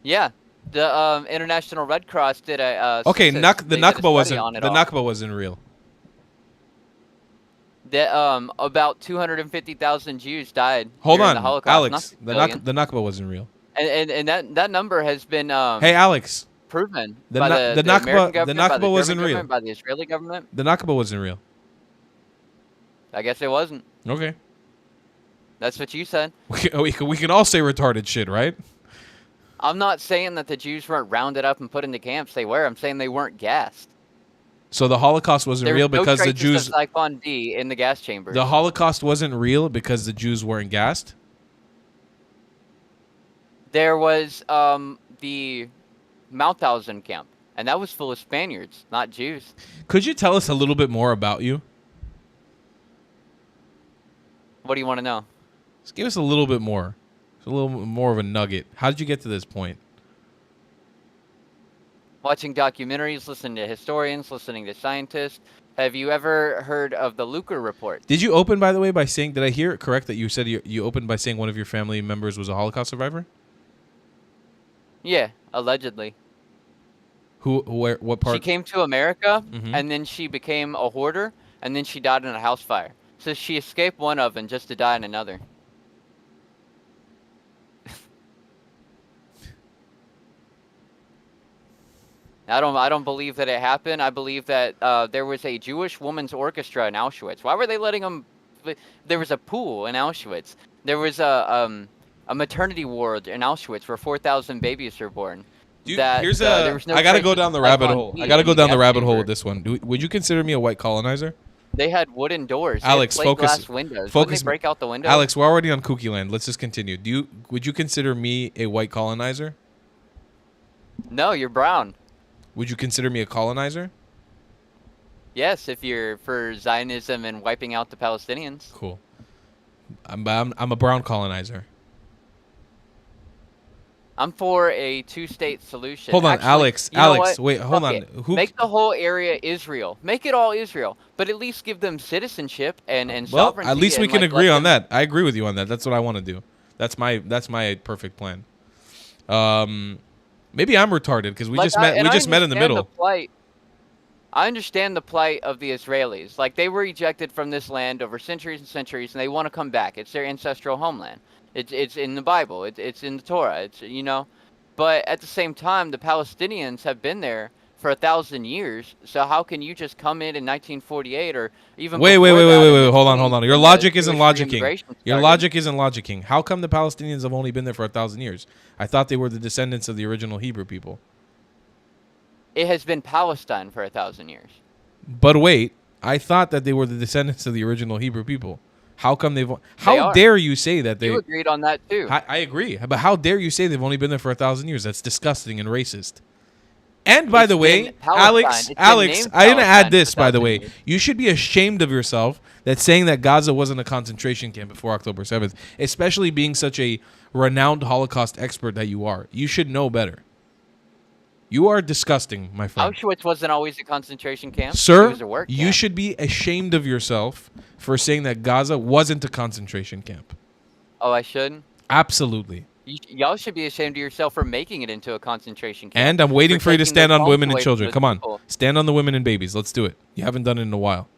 Yeah, the International Red Cross did a. Okay, the Nakba wasn't real. About 250,000 Jews died. Hold during on, the Holocaust. Alex. Not The Nakba wasn't real. and that number has been Hey, Alex. proven The by Na- the the Nakba- American the government, by Nakba the wasn't German real. government, by the Israeli government. The Nakba wasn't real. I guess it wasn't. Okay. That's what you said. We can all say retarded shit, right? I'm not saying that the Jews weren't rounded up and put into camps. They were. I'm saying they weren't gassed. So the Holocaust wasn't There real was no because the traces Jews... of Zyklon D in the gas chambers. The Holocaust wasn't real because the Jews weren't gassed? There was the Mauthausen camp, and that was full of Spaniards, not Jews. Could you tell us a little bit more about you? What do you want to know? Just give us a little bit more. Just a little more of a nugget. How did you get to this point? Watching documentaries, listening to historians, listening to scientists. Have you ever heard of the Luker Report? Did you open, by the way, by saying... Did I hear it correct that you said you opened by saying one of your family members was a Holocaust survivor? Yeah, allegedly. Where, what part? She came to America, Mhm. and then she became a hoarder, and then she died in a house fire. So she escaped one oven just to die in another. I don't believe that it happened. I believe that there was a Jewish woman's orchestra in Auschwitz. Why were they letting them? There was a pool in Auschwitz. There was a maternity ward in Auschwitz where 4,000 babies were born. Dude, that here's there a. was no I gotta go traces down the of life rabbit on hole. I Venus gotta in go the down the gas rabbit hole chamber. with this one. Would you consider me a white colonizer? They had wooden doors. Alex, they had plate focus. glass windows. Focus. Wouldn't they break out the windows? Alex, we're already on Kooky Land. Let's just continue. Would you consider me a white colonizer? No, you're brown. Would you consider me a colonizer? Yes, if you're for Zionism and wiping out the Palestinians. Cool. I'm a brown colonizer. I'm for a two-state solution. Hold on, Actually, Alex. you know Alex, what? wait, hold Fuck on. it. Who? Make the whole area Israel. Make it all Israel, but at least give them citizenship and Well, sovereignty. at least we and, can like, agree let on them- that. I agree with you on that. That's what I want to do. That's my perfect plan. Maybe I'm retarded because we Like, just met. We I just met in the understand middle. plight. I understand the plight of the Israelis. Like, they were ejected from this land over centuries and centuries, and they want to come back. It's their ancestral homeland. It's in the Bible. It's in the Torah. It's, you know, but at the same time, the Palestinians have been there for 1,000 years. So how can you just come in 1948 or even Wait. before that and Hold just on. change Your when logic the isn't Jewish logicking. re-immigration Your started? logic isn't logicking. How come the Palestinians have only been there for 1,000 years? I thought they were the descendants of the original Hebrew people. It has been Palestine for 1,000 years. But wait, I thought that they were the descendants of the original Hebrew people. How come they've? How are. dare you say that they? You agreed on that too. I agree, but how dare you say they've only been there for 1,000 years? That's disgusting and racist. And by It's the way, been Palestine. It's been Alex, named I didn't add Palestine this. for By the 1,000 way, years. you should be ashamed of yourself that saying that Gaza wasn't a concentration camp before October 7th, especially being such a renowned Holocaust expert that you are. You should know better. You are disgusting, my friend. Auschwitz wasn't always a concentration camp. It Sir, was a work you camp. should be ashamed of yourself for saying that Gaza wasn't a concentration camp. Oh, I shouldn't? Absolutely. Y'all should be ashamed of yourself for making it into a concentration camp. And I'm waiting for you to taking stand those on homes women and away from children. those Come on. people. Stand on the women and babies. Let's do it. You haven't done it in a while.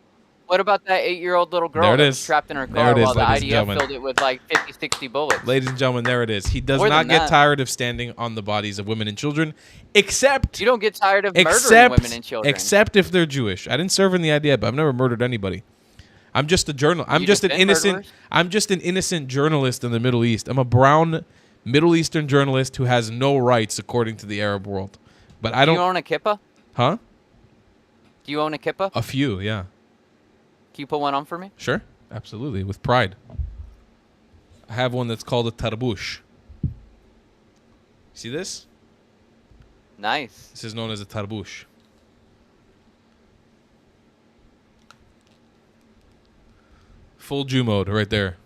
What about that 8-year-old little girl There it that was is. trapped in her There car it is, while the ladies and IDF gentlemen. filled it with like 50, 60 bullets? Ladies and gentlemen, there it is. He does More not than get that. tired of standing on the bodies of women and children, except You don't get tired of murdering women and children. except if they're Jewish. I didn't serve in the IDF, but I've never murdered anybody. I'm just a journal. I'm You just an defend innocent. murderers? I'm just an innocent journalist in the Middle East. I'm a brown Middle Eastern journalist who has no rights according to the Arab world. But I Do you don't. own a kippah? Huh? Do you own a kippah? A few, yeah. Can you put one on for me? Sure, absolutely, with pride. I have one that's called a tarbush. See this? Nice. This is known as a tarbush. Full Jew mode right there.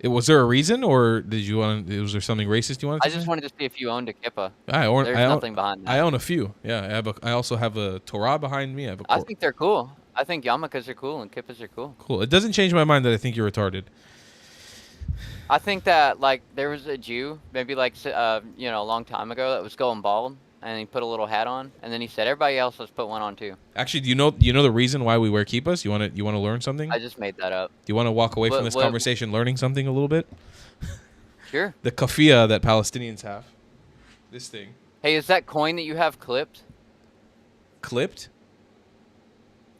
Was there a reason, or did you want? Was there something racist you wanted to I say? just wanted to see if you owned a kippah. There's There's nothing behind that. I own a few. Yeah, I also have a Torah behind me. I have a I think they're cool. I think yarmulkes are cool and kippahs are cool. cool. It doesn't change my mind that I think you're retarded. I think that like there was a Jew maybe like a long time ago that was going bald and he put a little hat on and then he said everybody else let's put one on too. Actually, do you know the reason why we wear kippahs? You want to learn something? I just made that up. Do you want to walk away from What- this what- conversation learning something a little bit? Sure. The kafia that Palestinians have. This thing. Hey, is that coin that you have clipped? Clipped?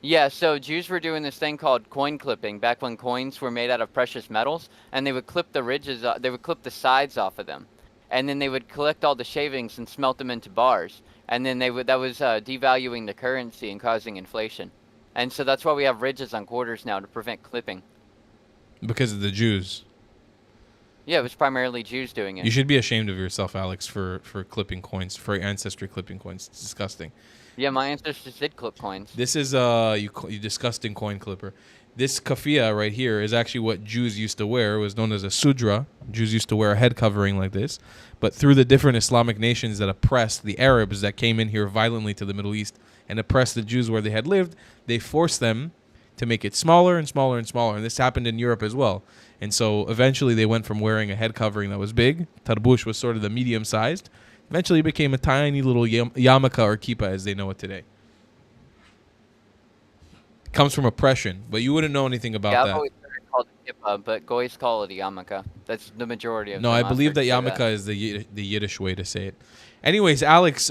Yeah, so Jews were doing this thing called coin clipping back when coins were made out of precious metals, and they would clip the ridges, they would clip the sides off of them, and then they would collect all the shavings and smelt them into bars, and then that was devaluing the currency and causing inflation, and so that's why we have ridges on quarters now to prevent clipping. Because of the Jews. Yeah, it was primarily Jews doing it. You should be ashamed of yourself, Alex, for clipping coins, for ancestry clipping coins. It's disgusting. Yeah, my ancestors did clip coins. This is you disgusting coin clipper. This kafia right here is actually what Jews used to wear. It was known as a sudra. Jews used to wear a head covering like this. But through the different Islamic nations that oppressed the Arabs that came in here violently to the Middle East and oppressed the Jews where they had lived, they forced them to make it smaller and smaller and smaller. And this happened in Europe as well. And so eventually they went from wearing a head covering that was big, tarbush was sort of the medium-sized, eventually it became a tiny little yarmulke or kippah as they know it today. It comes from oppression, but you wouldn't know anything about Yeah, I've that. always heard it called a kippah, but Goys call it a yarmulke. That's the majority of No, them. I I've believe heard that say yarmulke is the Yiddish way to say it. Anyways, Alex,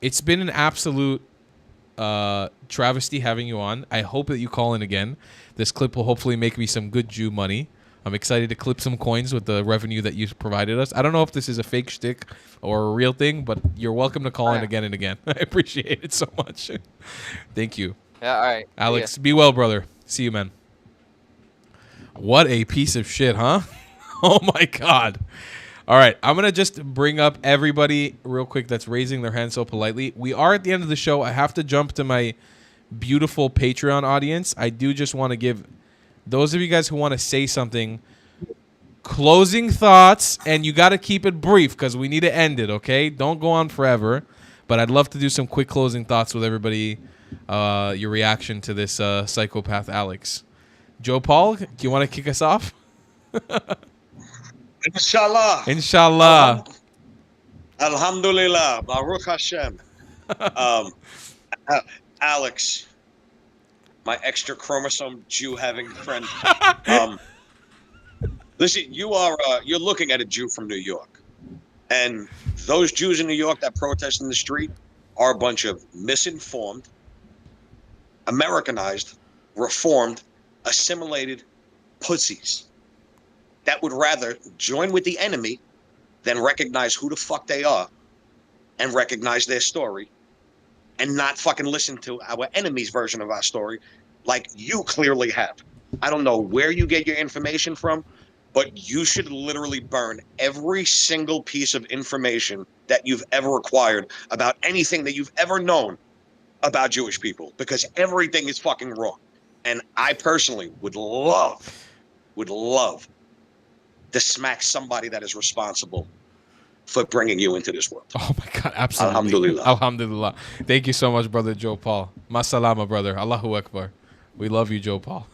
it's been an absolute travesty having you on. I hope that you call in again. This clip will hopefully make me some good Jew money. I'm excited to clip some coins with the revenue that you provided us. I don't know if this is a fake shtick or a real thing, but you're welcome to call in again and again. I appreciate it so much. Thank you. Yeah, all right. Alex, be well, brother. See you, man. What a piece of shit, huh? Oh, my God. All right, I'm going to just bring up everybody real quick that's raising their hand so politely. We are at the end of the show. I have to jump to my beautiful Patreon audience. I do just want to give those of you guys who want to say something, closing thoughts, and you got to keep it brief because we need to end it, okay? Don't go on forever, but I'd love to do some quick closing thoughts with everybody, your reaction to this psychopath Alex. Joe Paul, do you want to kick us off? Inshallah. Inshallah. Alhamdulillah. Baruch Hashem. Alex, my extra chromosome Jew having friend. Listen, you're looking at a Jew from New York, and those Jews in New York that protest in the street are a bunch of misinformed, Americanized, reformed, assimilated pussies that would rather join with the enemy than recognize who the fuck they are and recognize their story and not fucking listen to our enemy's version of our story like you clearly have. I don't know where you get your information from, but you should literally burn every single piece of information that you've ever acquired about anything that you've ever known about Jewish people, because everything is fucking wrong. And I personally would love to smack somebody that is responsible for bringing you into this world. Oh my God, absolutely. Alhamdulillah. Alhamdulillah. Thank you so much, brother Joe Paul. Masalama, brother. Allahu Akbar. We love you, Joe Paul.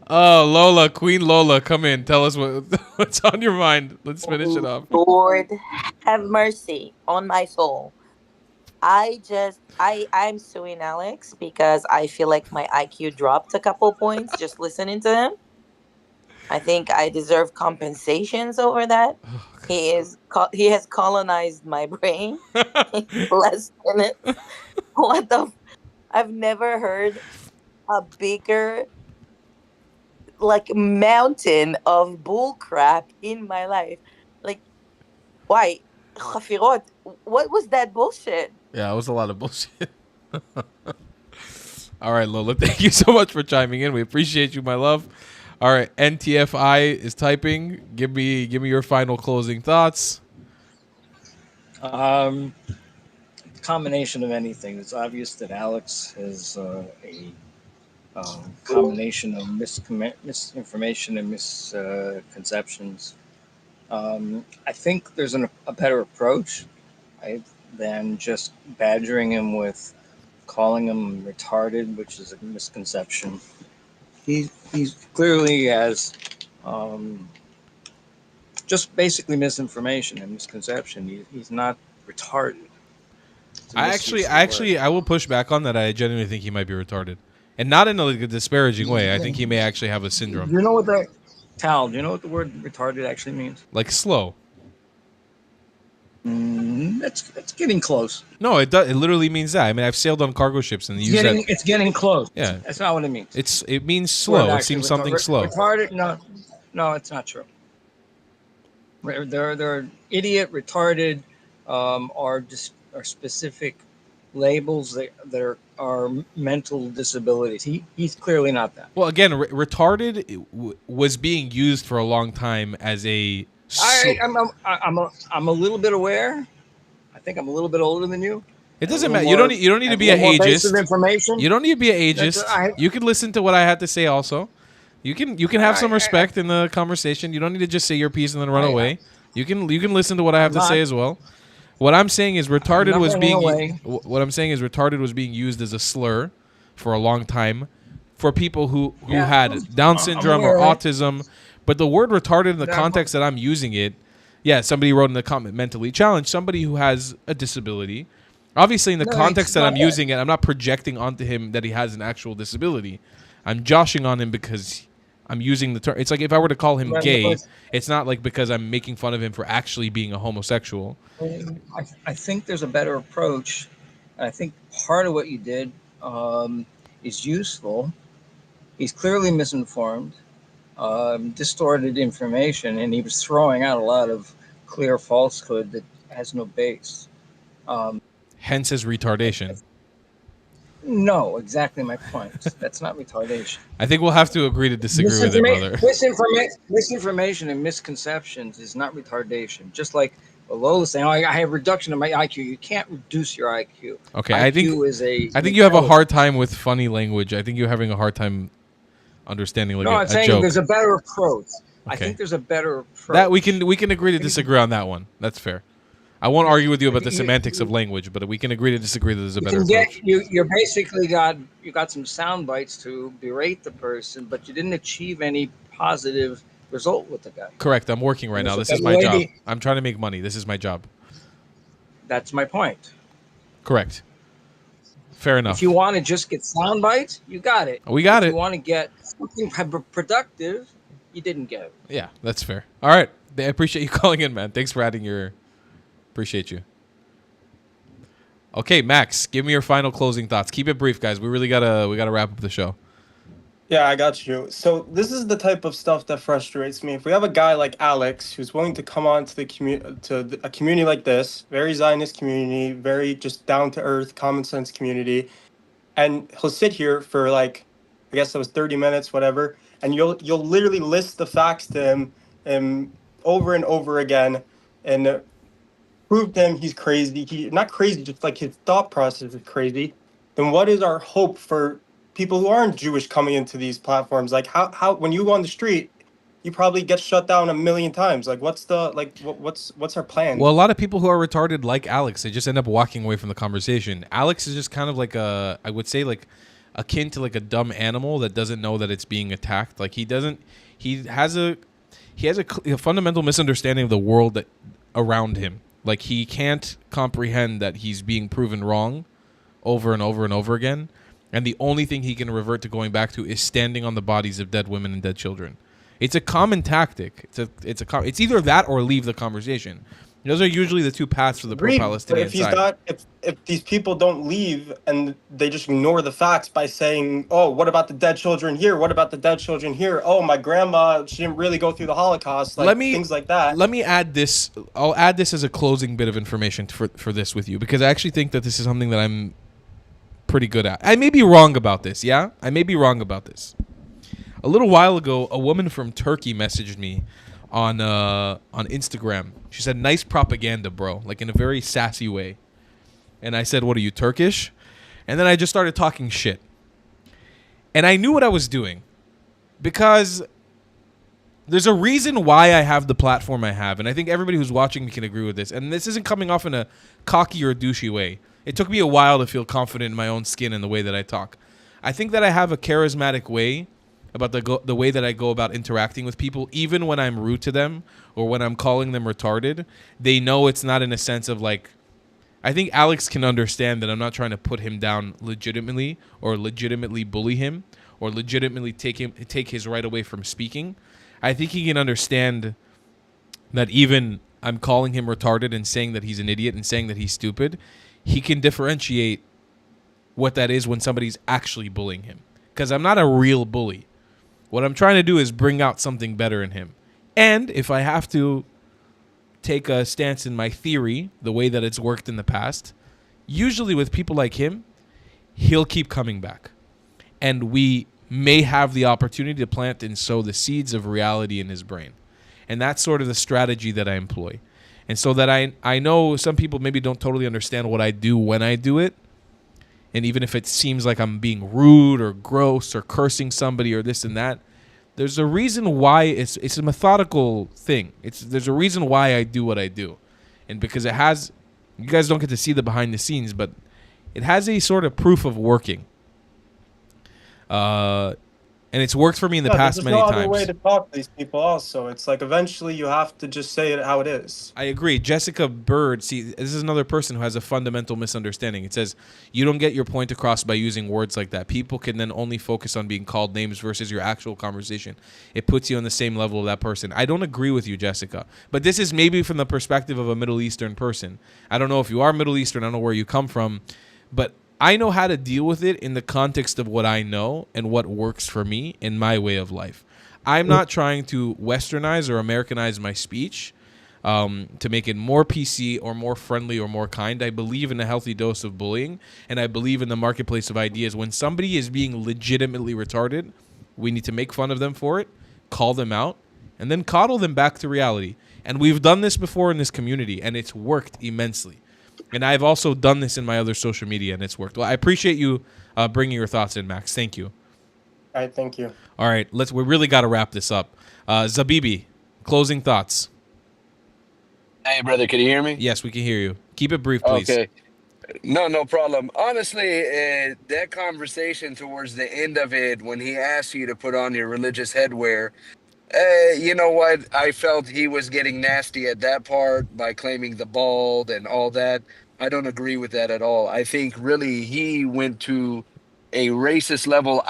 Oh, Lola, Queen Lola, come in. Tell us what's on your mind. Let's finish it off. Lord, have mercy on my soul. I'm suing Alex because I feel like my IQ dropped a couple points just listening to him. I think I deserve compensations over that. He has colonized my brain in less minutes. I've never heard a bigger mountain of bull crap in my life. Like, why? Chafirot, what was that bullshit? Yeah, it was a lot of bullshit. All right, Lola, thank you so much for chiming in. We appreciate you, my love. All right, NTFI is typing. Give me your final closing thoughts. Combination of anything. It's obvious that Alex is a combination of misinformation and misconceptions. I think there's a better approach than just badgering him with calling him retarded, which is a misconception. He's clearly has just basically misinformation and misconception. He's not retarded. I will push back on that. I genuinely think he might be retarded, and not in a disparaging way. I think he may actually have a syndrome. You know what that, Tal? Do you know what the word retarded actually means? Like slow. That's getting close. No, it does. It literally means that. I mean, I've sailed on cargo ships and use that. It's getting close. Yeah, that's not what it means. It means slow. It seems something slow. Retarded? No, it's not true. They're idiot, retarded, are specific labels that are mental disabilities. He's clearly not that. Well, again, retarded was being used for a long time as a. I'm a little bit aware. I think I'm a little bit older than you. It doesn't matter. You don't need to be an ageist. Information. You don't need to be an ageist. You can listen to what I had to say. Also, you can have some respect in the conversation. You don't need to just say your piece and then run away. You can listen to what I have to say as well. What I'm saying is retarded was being used as a slur for a long time for people who had Down syndrome or autism. But the word retarded in the context that I'm using it, somebody wrote in the comment mentally challenged, somebody who has a disability. Obviously, in the context that I'm using it, I'm not projecting onto him that he has an actual disability. I'm joshing on him because I'm using the term. It's like if I were to call him gay, it's not like because I'm making fun of him for actually being a homosexual. I think there's a better approach. I think part of what you did is useful. He's clearly misinformed. distorted information, and he was throwing out a lot of clear falsehood that has no base. Hence his retardation. No, exactly my point. That's not retardation. I think we'll have to agree to disagree with it, brother. Misinformation and misconceptions is not retardation. Just like Lola saying, "Oh, I have reduction in my IQ." You can't reduce your IQ. Okay, IQ I think you have a hard time with funny language. I think you're having a hard time understanding like no, I'm a saying joke. there's a better approach. I Okay. think there's a better approach. That we can agree to disagree on that one. That's fair. I won't argue with you about the semantics of language, but we can agree to disagree that there's a better approach. You're basically you got some sound bites to berate the person, but you didn't achieve any positive result with the guy. Correct. I'm working right now. This is my job. I'm trying to make money. This is my job. That's my point. Correct. Fair enough. If you want to just get sound bites, you got it. We got it. If you want to get something productive, you didn't get it. Yeah, that's fair. All right. I appreciate you calling in, man. Thanks for adding your... Appreciate you. Okay, Max, give me your final closing thoughts. Keep it brief, guys. We really gotta wrap up the show. Yeah, I got you. So this is the type of stuff that frustrates me. If we have a guy like Alex who's willing to come on to a community like this, very Zionist community, very just down to earth, common sense community, and he'll sit here for like, I guess that was 30 minutes, whatever, and you'll literally list the facts to him over and over again, and prove to him he's crazy. He not crazy, just like his thought process is crazy. Then what is our hope for people who aren't Jewish coming into these platforms? Like how when you go on the street, you probably get shut down a million times. Like what's our plan? Well, a lot of people who are retarded like Alex, they just end up walking away from the conversation. Alex is just kind of like I would say like akin to like a dumb animal that doesn't know that it's being attacked. Like he has a fundamental misunderstanding of the world that around him. Like he can't comprehend that he's being proven wrong over and over and over again. And the only thing he can revert to going back to is standing on the bodies of dead women and dead children. It's a common tactic. It's either that or leave the conversation. Those are usually the two paths for the pro-Palestinian side. If these people don't leave and they just ignore the facts by saying, "Oh, what about the dead children here? What about the dead children here? Oh, my grandma, she didn't really go through the Holocaust." Like things like that. Let me add this. I'll add this as a closing bit of information for this with you, because I actually think that this is something that I'm pretty good at. I may be wrong about this. Yeah, I may be wrong about this. A little while ago, a woman from Turkey messaged me on Instagram. She said, "Nice propaganda, bro," like in a very sassy way. And I said, "What are you, Turkish?" And then I just started talking shit. And I knew what I was doing, because there's a reason why I have the platform I have, and I think everybody who's watching me can agree with this. And this isn't coming off in a cocky or douchey way. It took me a while to feel confident in my own skin and the way that I talk. I think that I have a charismatic way about the way that I go about interacting with people, even when I'm rude to them or when I'm calling them retarded. They know it's not in a sense of like, I think Alex can understand that I'm not trying to put him down legitimately or legitimately bully him or legitimately take his right away from speaking. I think he can understand that even I'm calling him retarded and saying that he's an idiot and saying that he's stupid, he can differentiate what that is when somebody's actually bullying him. Because I'm not a real bully. What I'm trying to do is bring out something better in him. And if I have to take a stance in my theory, the way that it's worked in the past, usually with people like him, he'll keep coming back. And we may have the opportunity to plant and sow the seeds of reality in his brain. And that's sort of the strategy that I employ. And so that I know some people maybe don't totally understand what I do when I do it. And even if it seems like I'm being rude or gross or cursing somebody or this and that, there's a reason why it's a methodical thing. There's a reason why I do what I do. And because it has, you guys don't get to see the behind the scenes, but it has a sort of proof of working. And it's worked for me in the past many times. There's no other way to talk to these people also. It's like eventually you have to just say it how it is. I agree. Jessica Bird, see, this is another person who has a fundamental misunderstanding. It says, you don't get your point across by using words like that. People can then only focus on being called names versus your actual conversation. It puts you on the same level of that person. I don't agree with you, Jessica. But this is maybe from the perspective of a Middle Eastern person. I don't know if you are Middle Eastern. I don't know where you come from. But I know how to deal with it in the context of what I know and what works for me in my way of life. I'm not trying to westernize or Americanize my speech to make it more PC or more friendly or more kind. I believe in a healthy dose of bullying, and I believe in the marketplace of ideas. When somebody is being legitimately retarded, we need to make fun of them for it, call them out, and then coddle them back to reality. And we've done this before in this community, and it's worked immensely. And I've also done this in my other social media, and it's worked. Well, I appreciate you bringing your thoughts in, Max. Thank you. All right, thank you. All right, we really got to wrap this up. Zabibi, closing thoughts. Hey, brother, can you hear me? Yes, we can hear you. Keep it brief, please. Okay. No problem. Honestly, that conversation towards the end of it, when he asked you to put on your religious headwear, you know what? I felt he was getting nasty at that part by claiming the bald and all that. I don't agree with that at all. I think really he went to a racist level.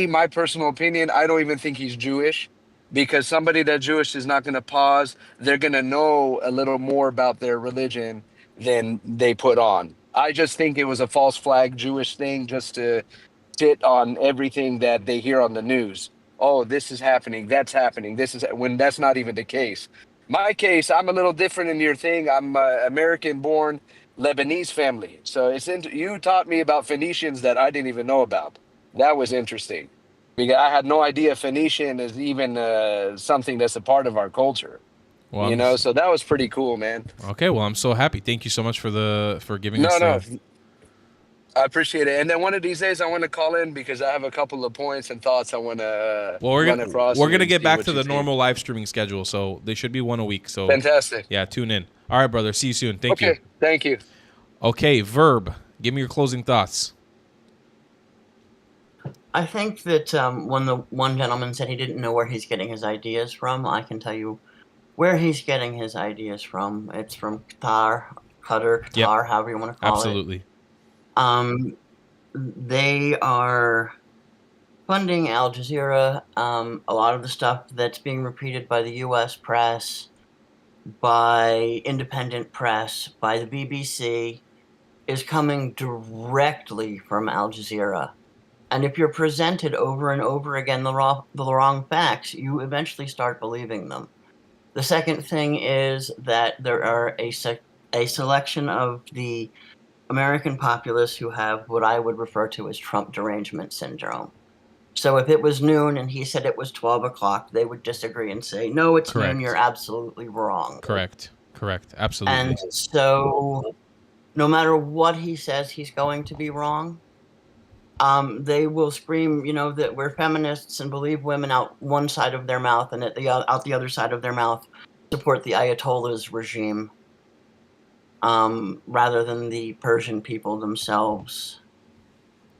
My personal opinion, I don't even think he's Jewish, because somebody that's Jewish is not going to pause. They're going to know a little more about their religion than they put on. I just think it was a false flag Jewish thing just to sit on everything that they hear on the news. Oh, this is happening, that's happening, this is, when that's not even the case. My case, I'm a little different in your thing. I'm American born Lebanese family. So you taught me about Phoenicians that I didn't even know about. That was interesting, because I had no idea Phoenician is even something that's a part of our culture. Well, So that was pretty cool, man. Okay, well, I'm so happy. Thank you so much for giving No, us no, the... I appreciate it. And then one of these days I want to call in because I have a couple of points and thoughts I want to run across. We're gonna get back to the normal live streaming schedule, so they should be one a week. So fantastic. Yeah, tune in. All right, brother. See you soon. Thank you. Okay, thank you. Okay, Verb, give me your closing thoughts. I think that when the one gentleman said he didn't know where he's getting his ideas from, I can tell you where he's getting his ideas from. It's from Qatar, however you want to call Absolutely. it. They are funding Al Jazeera. A lot of the stuff that's being repeated by the U.S. press, by independent press, by the BBC, is coming directly from Al Jazeera. And if you're presented over and over again the wrong facts, you eventually start believing them. The second thing is that there are a selection of the American populace who have what I would refer to as Trump derangement syndrome. So if it was noon and he said it was 12 o'clock, they would disagree and say, no, it's noon, you're absolutely wrong. Correct. Absolutely. And so no matter what he says, he's going to be wrong. They will scream, that we're feminists and believe women out one side of their mouth, and out the other side of their mouth support the Ayatollah's regime, rather than the Persian people themselves.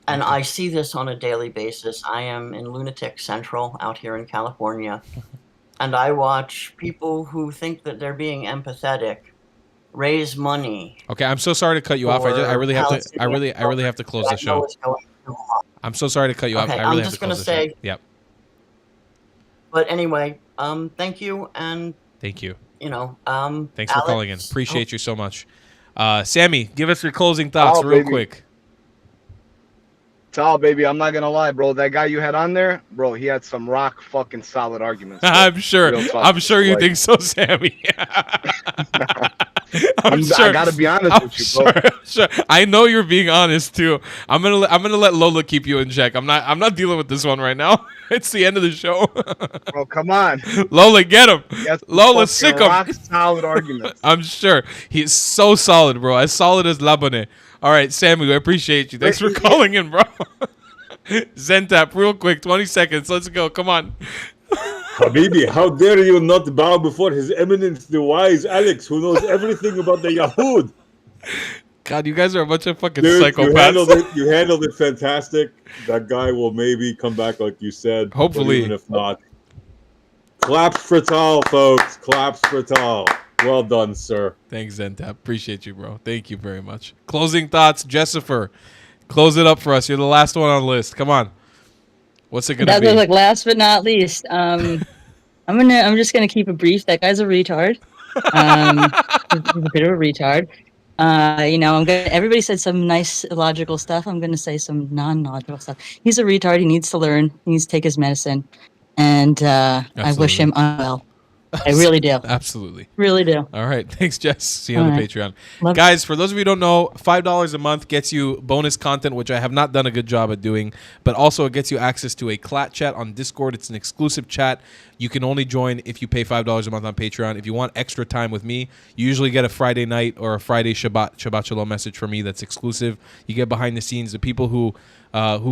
And I see this on a daily basis. I am in Lunatic Central out here in California, and I watch people who think that they're being empathetic raise money. Okay, I'm so sorry to cut you off. I really have to close the show. I'm so sorry to cut you off. I really have to close the show. Yep. But anyway, thank you, and thank you. Thanks for calling in. Appreciate you so much. Sammy, give us your closing thoughts real quick. Tal, baby, I'm not gonna lie, bro. That guy you had on there, bro, he had some rock fucking solid arguments. I'm sure you think so, Sammy. I gotta be honest with you, bro. Sure. I know you're being honest too. I'm gonna let Lola keep you in check. I'm not dealing with this one right now. It's the end of the show. Bro, come on. Lola, get him. Lola, sick him. Rock solid arguments. I'm sure he's so solid, bro. As solid as Labane. All right, Sammy, I appreciate you. Thanks for calling in, bro. Zentap, real quick, 20 seconds. Let's go. Come on. Habibi, how dare you not bow before His Eminence the wise Alex, who knows everything about the Yahud? God, you guys are a bunch of fucking psychopaths. You handled it fantastic. That guy will maybe come back like you said. Hopefully. Even if not. Claps for Tal, folks. Claps for Tal. Well done, sir. Thanks, Zentap. Appreciate you, bro. Thank you very much. Closing thoughts, Jessifer. Close it up for us. You're the last one on the list. Come on. What's it gonna be? Like last but not least. I'm just gonna keep it brief. That guy's a retard. He's a bit of a retard. Everybody said some nice logical stuff. I'm gonna say some non-logical stuff. He's a retard. He needs to learn. He needs to take his medicine. and I wish him unwell. I really do. Absolutely. Really do. All right. Thanks, Jess. See you All on the right. Patreon. Love- Guys, for those of you who don't know, $5 a month gets you bonus content, which I have not done a good job at doing, but also it gets you access to a Clat chat on Discord. It's an exclusive chat. You can only join if you pay $5 a month on Patreon. If you want extra time with me, you usually get a Friday night or a Friday Shabbat Shalom message from me that's exclusive. You get behind the scenes. The people who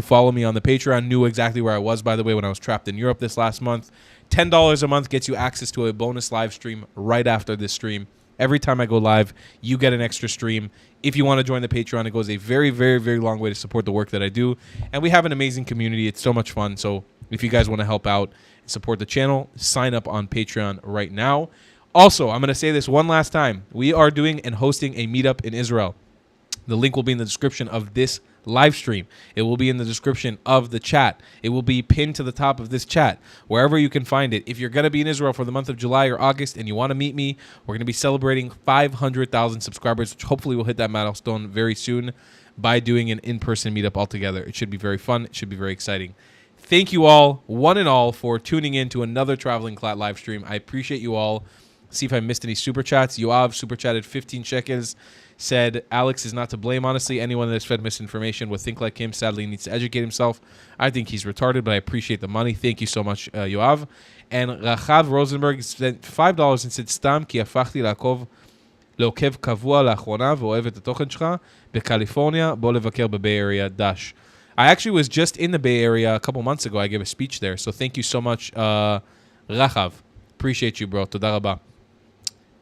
follow me on the Patreon knew exactly where I was, by the way, when I was trapped in Europe this last month. $10 a month gets you access to a bonus live stream right after this stream. Every time I go live, you get an extra stream. If you want to join the Patreon, it goes a very, very, very long way to support the work that I do. And we have an amazing community. It's so much fun. So if you guys want to help out and support the channel, sign up on Patreon right now. Also, I'm going to say this one last time. We are doing and hosting a meetup in Israel. The link will be in the description of this live stream. It will be in the description of the chat. It will be pinned to the top of this chat, wherever you can find it. If you're going to be in Israel for the month of July or August and you want to meet me, we're going to be celebrating 500,000 subscribers, which hopefully will hit that milestone very soon by doing an in-person meetup altogether. It should be very fun. It should be very exciting. Thank you all, one and all, for tuning in to another Traveling Clat live stream. I appreciate you all. See if I missed any super chats. Yoav super chatted 15 shekels. Said Alex is not to blame. Honestly, anyone that's fed misinformation would think like him. Sadly, needs to educate himself. I think he's retarded, but I appreciate the money. Thank you so much, Yoav. And Rachav Rosenberg spent $5 and said, סתם כי הפכתי לעוקב קבוע לאחרונה ואוהב את התוכן שלך בקליפורניה. בוא לבקר בבay area dash. I actually was just in the Bay Area a couple months ago. I gave a speech there, so thank you so much, Rachav. Appreciate you, bro. Toda rabah.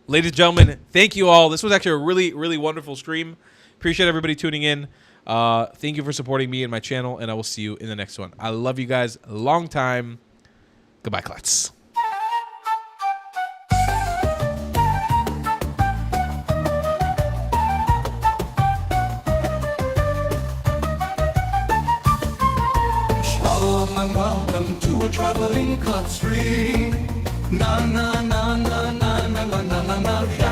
Ladies and gentlemen, thank you all. This was actually a really, really wonderful stream. Appreciate everybody tuning in. Thank you for supporting me and my channel, and I will see you in the next one. I love you guys. Long time. Goodbye, Klats. Shalom and welcome to a traveling cut stream. Na na na na na na na na na na.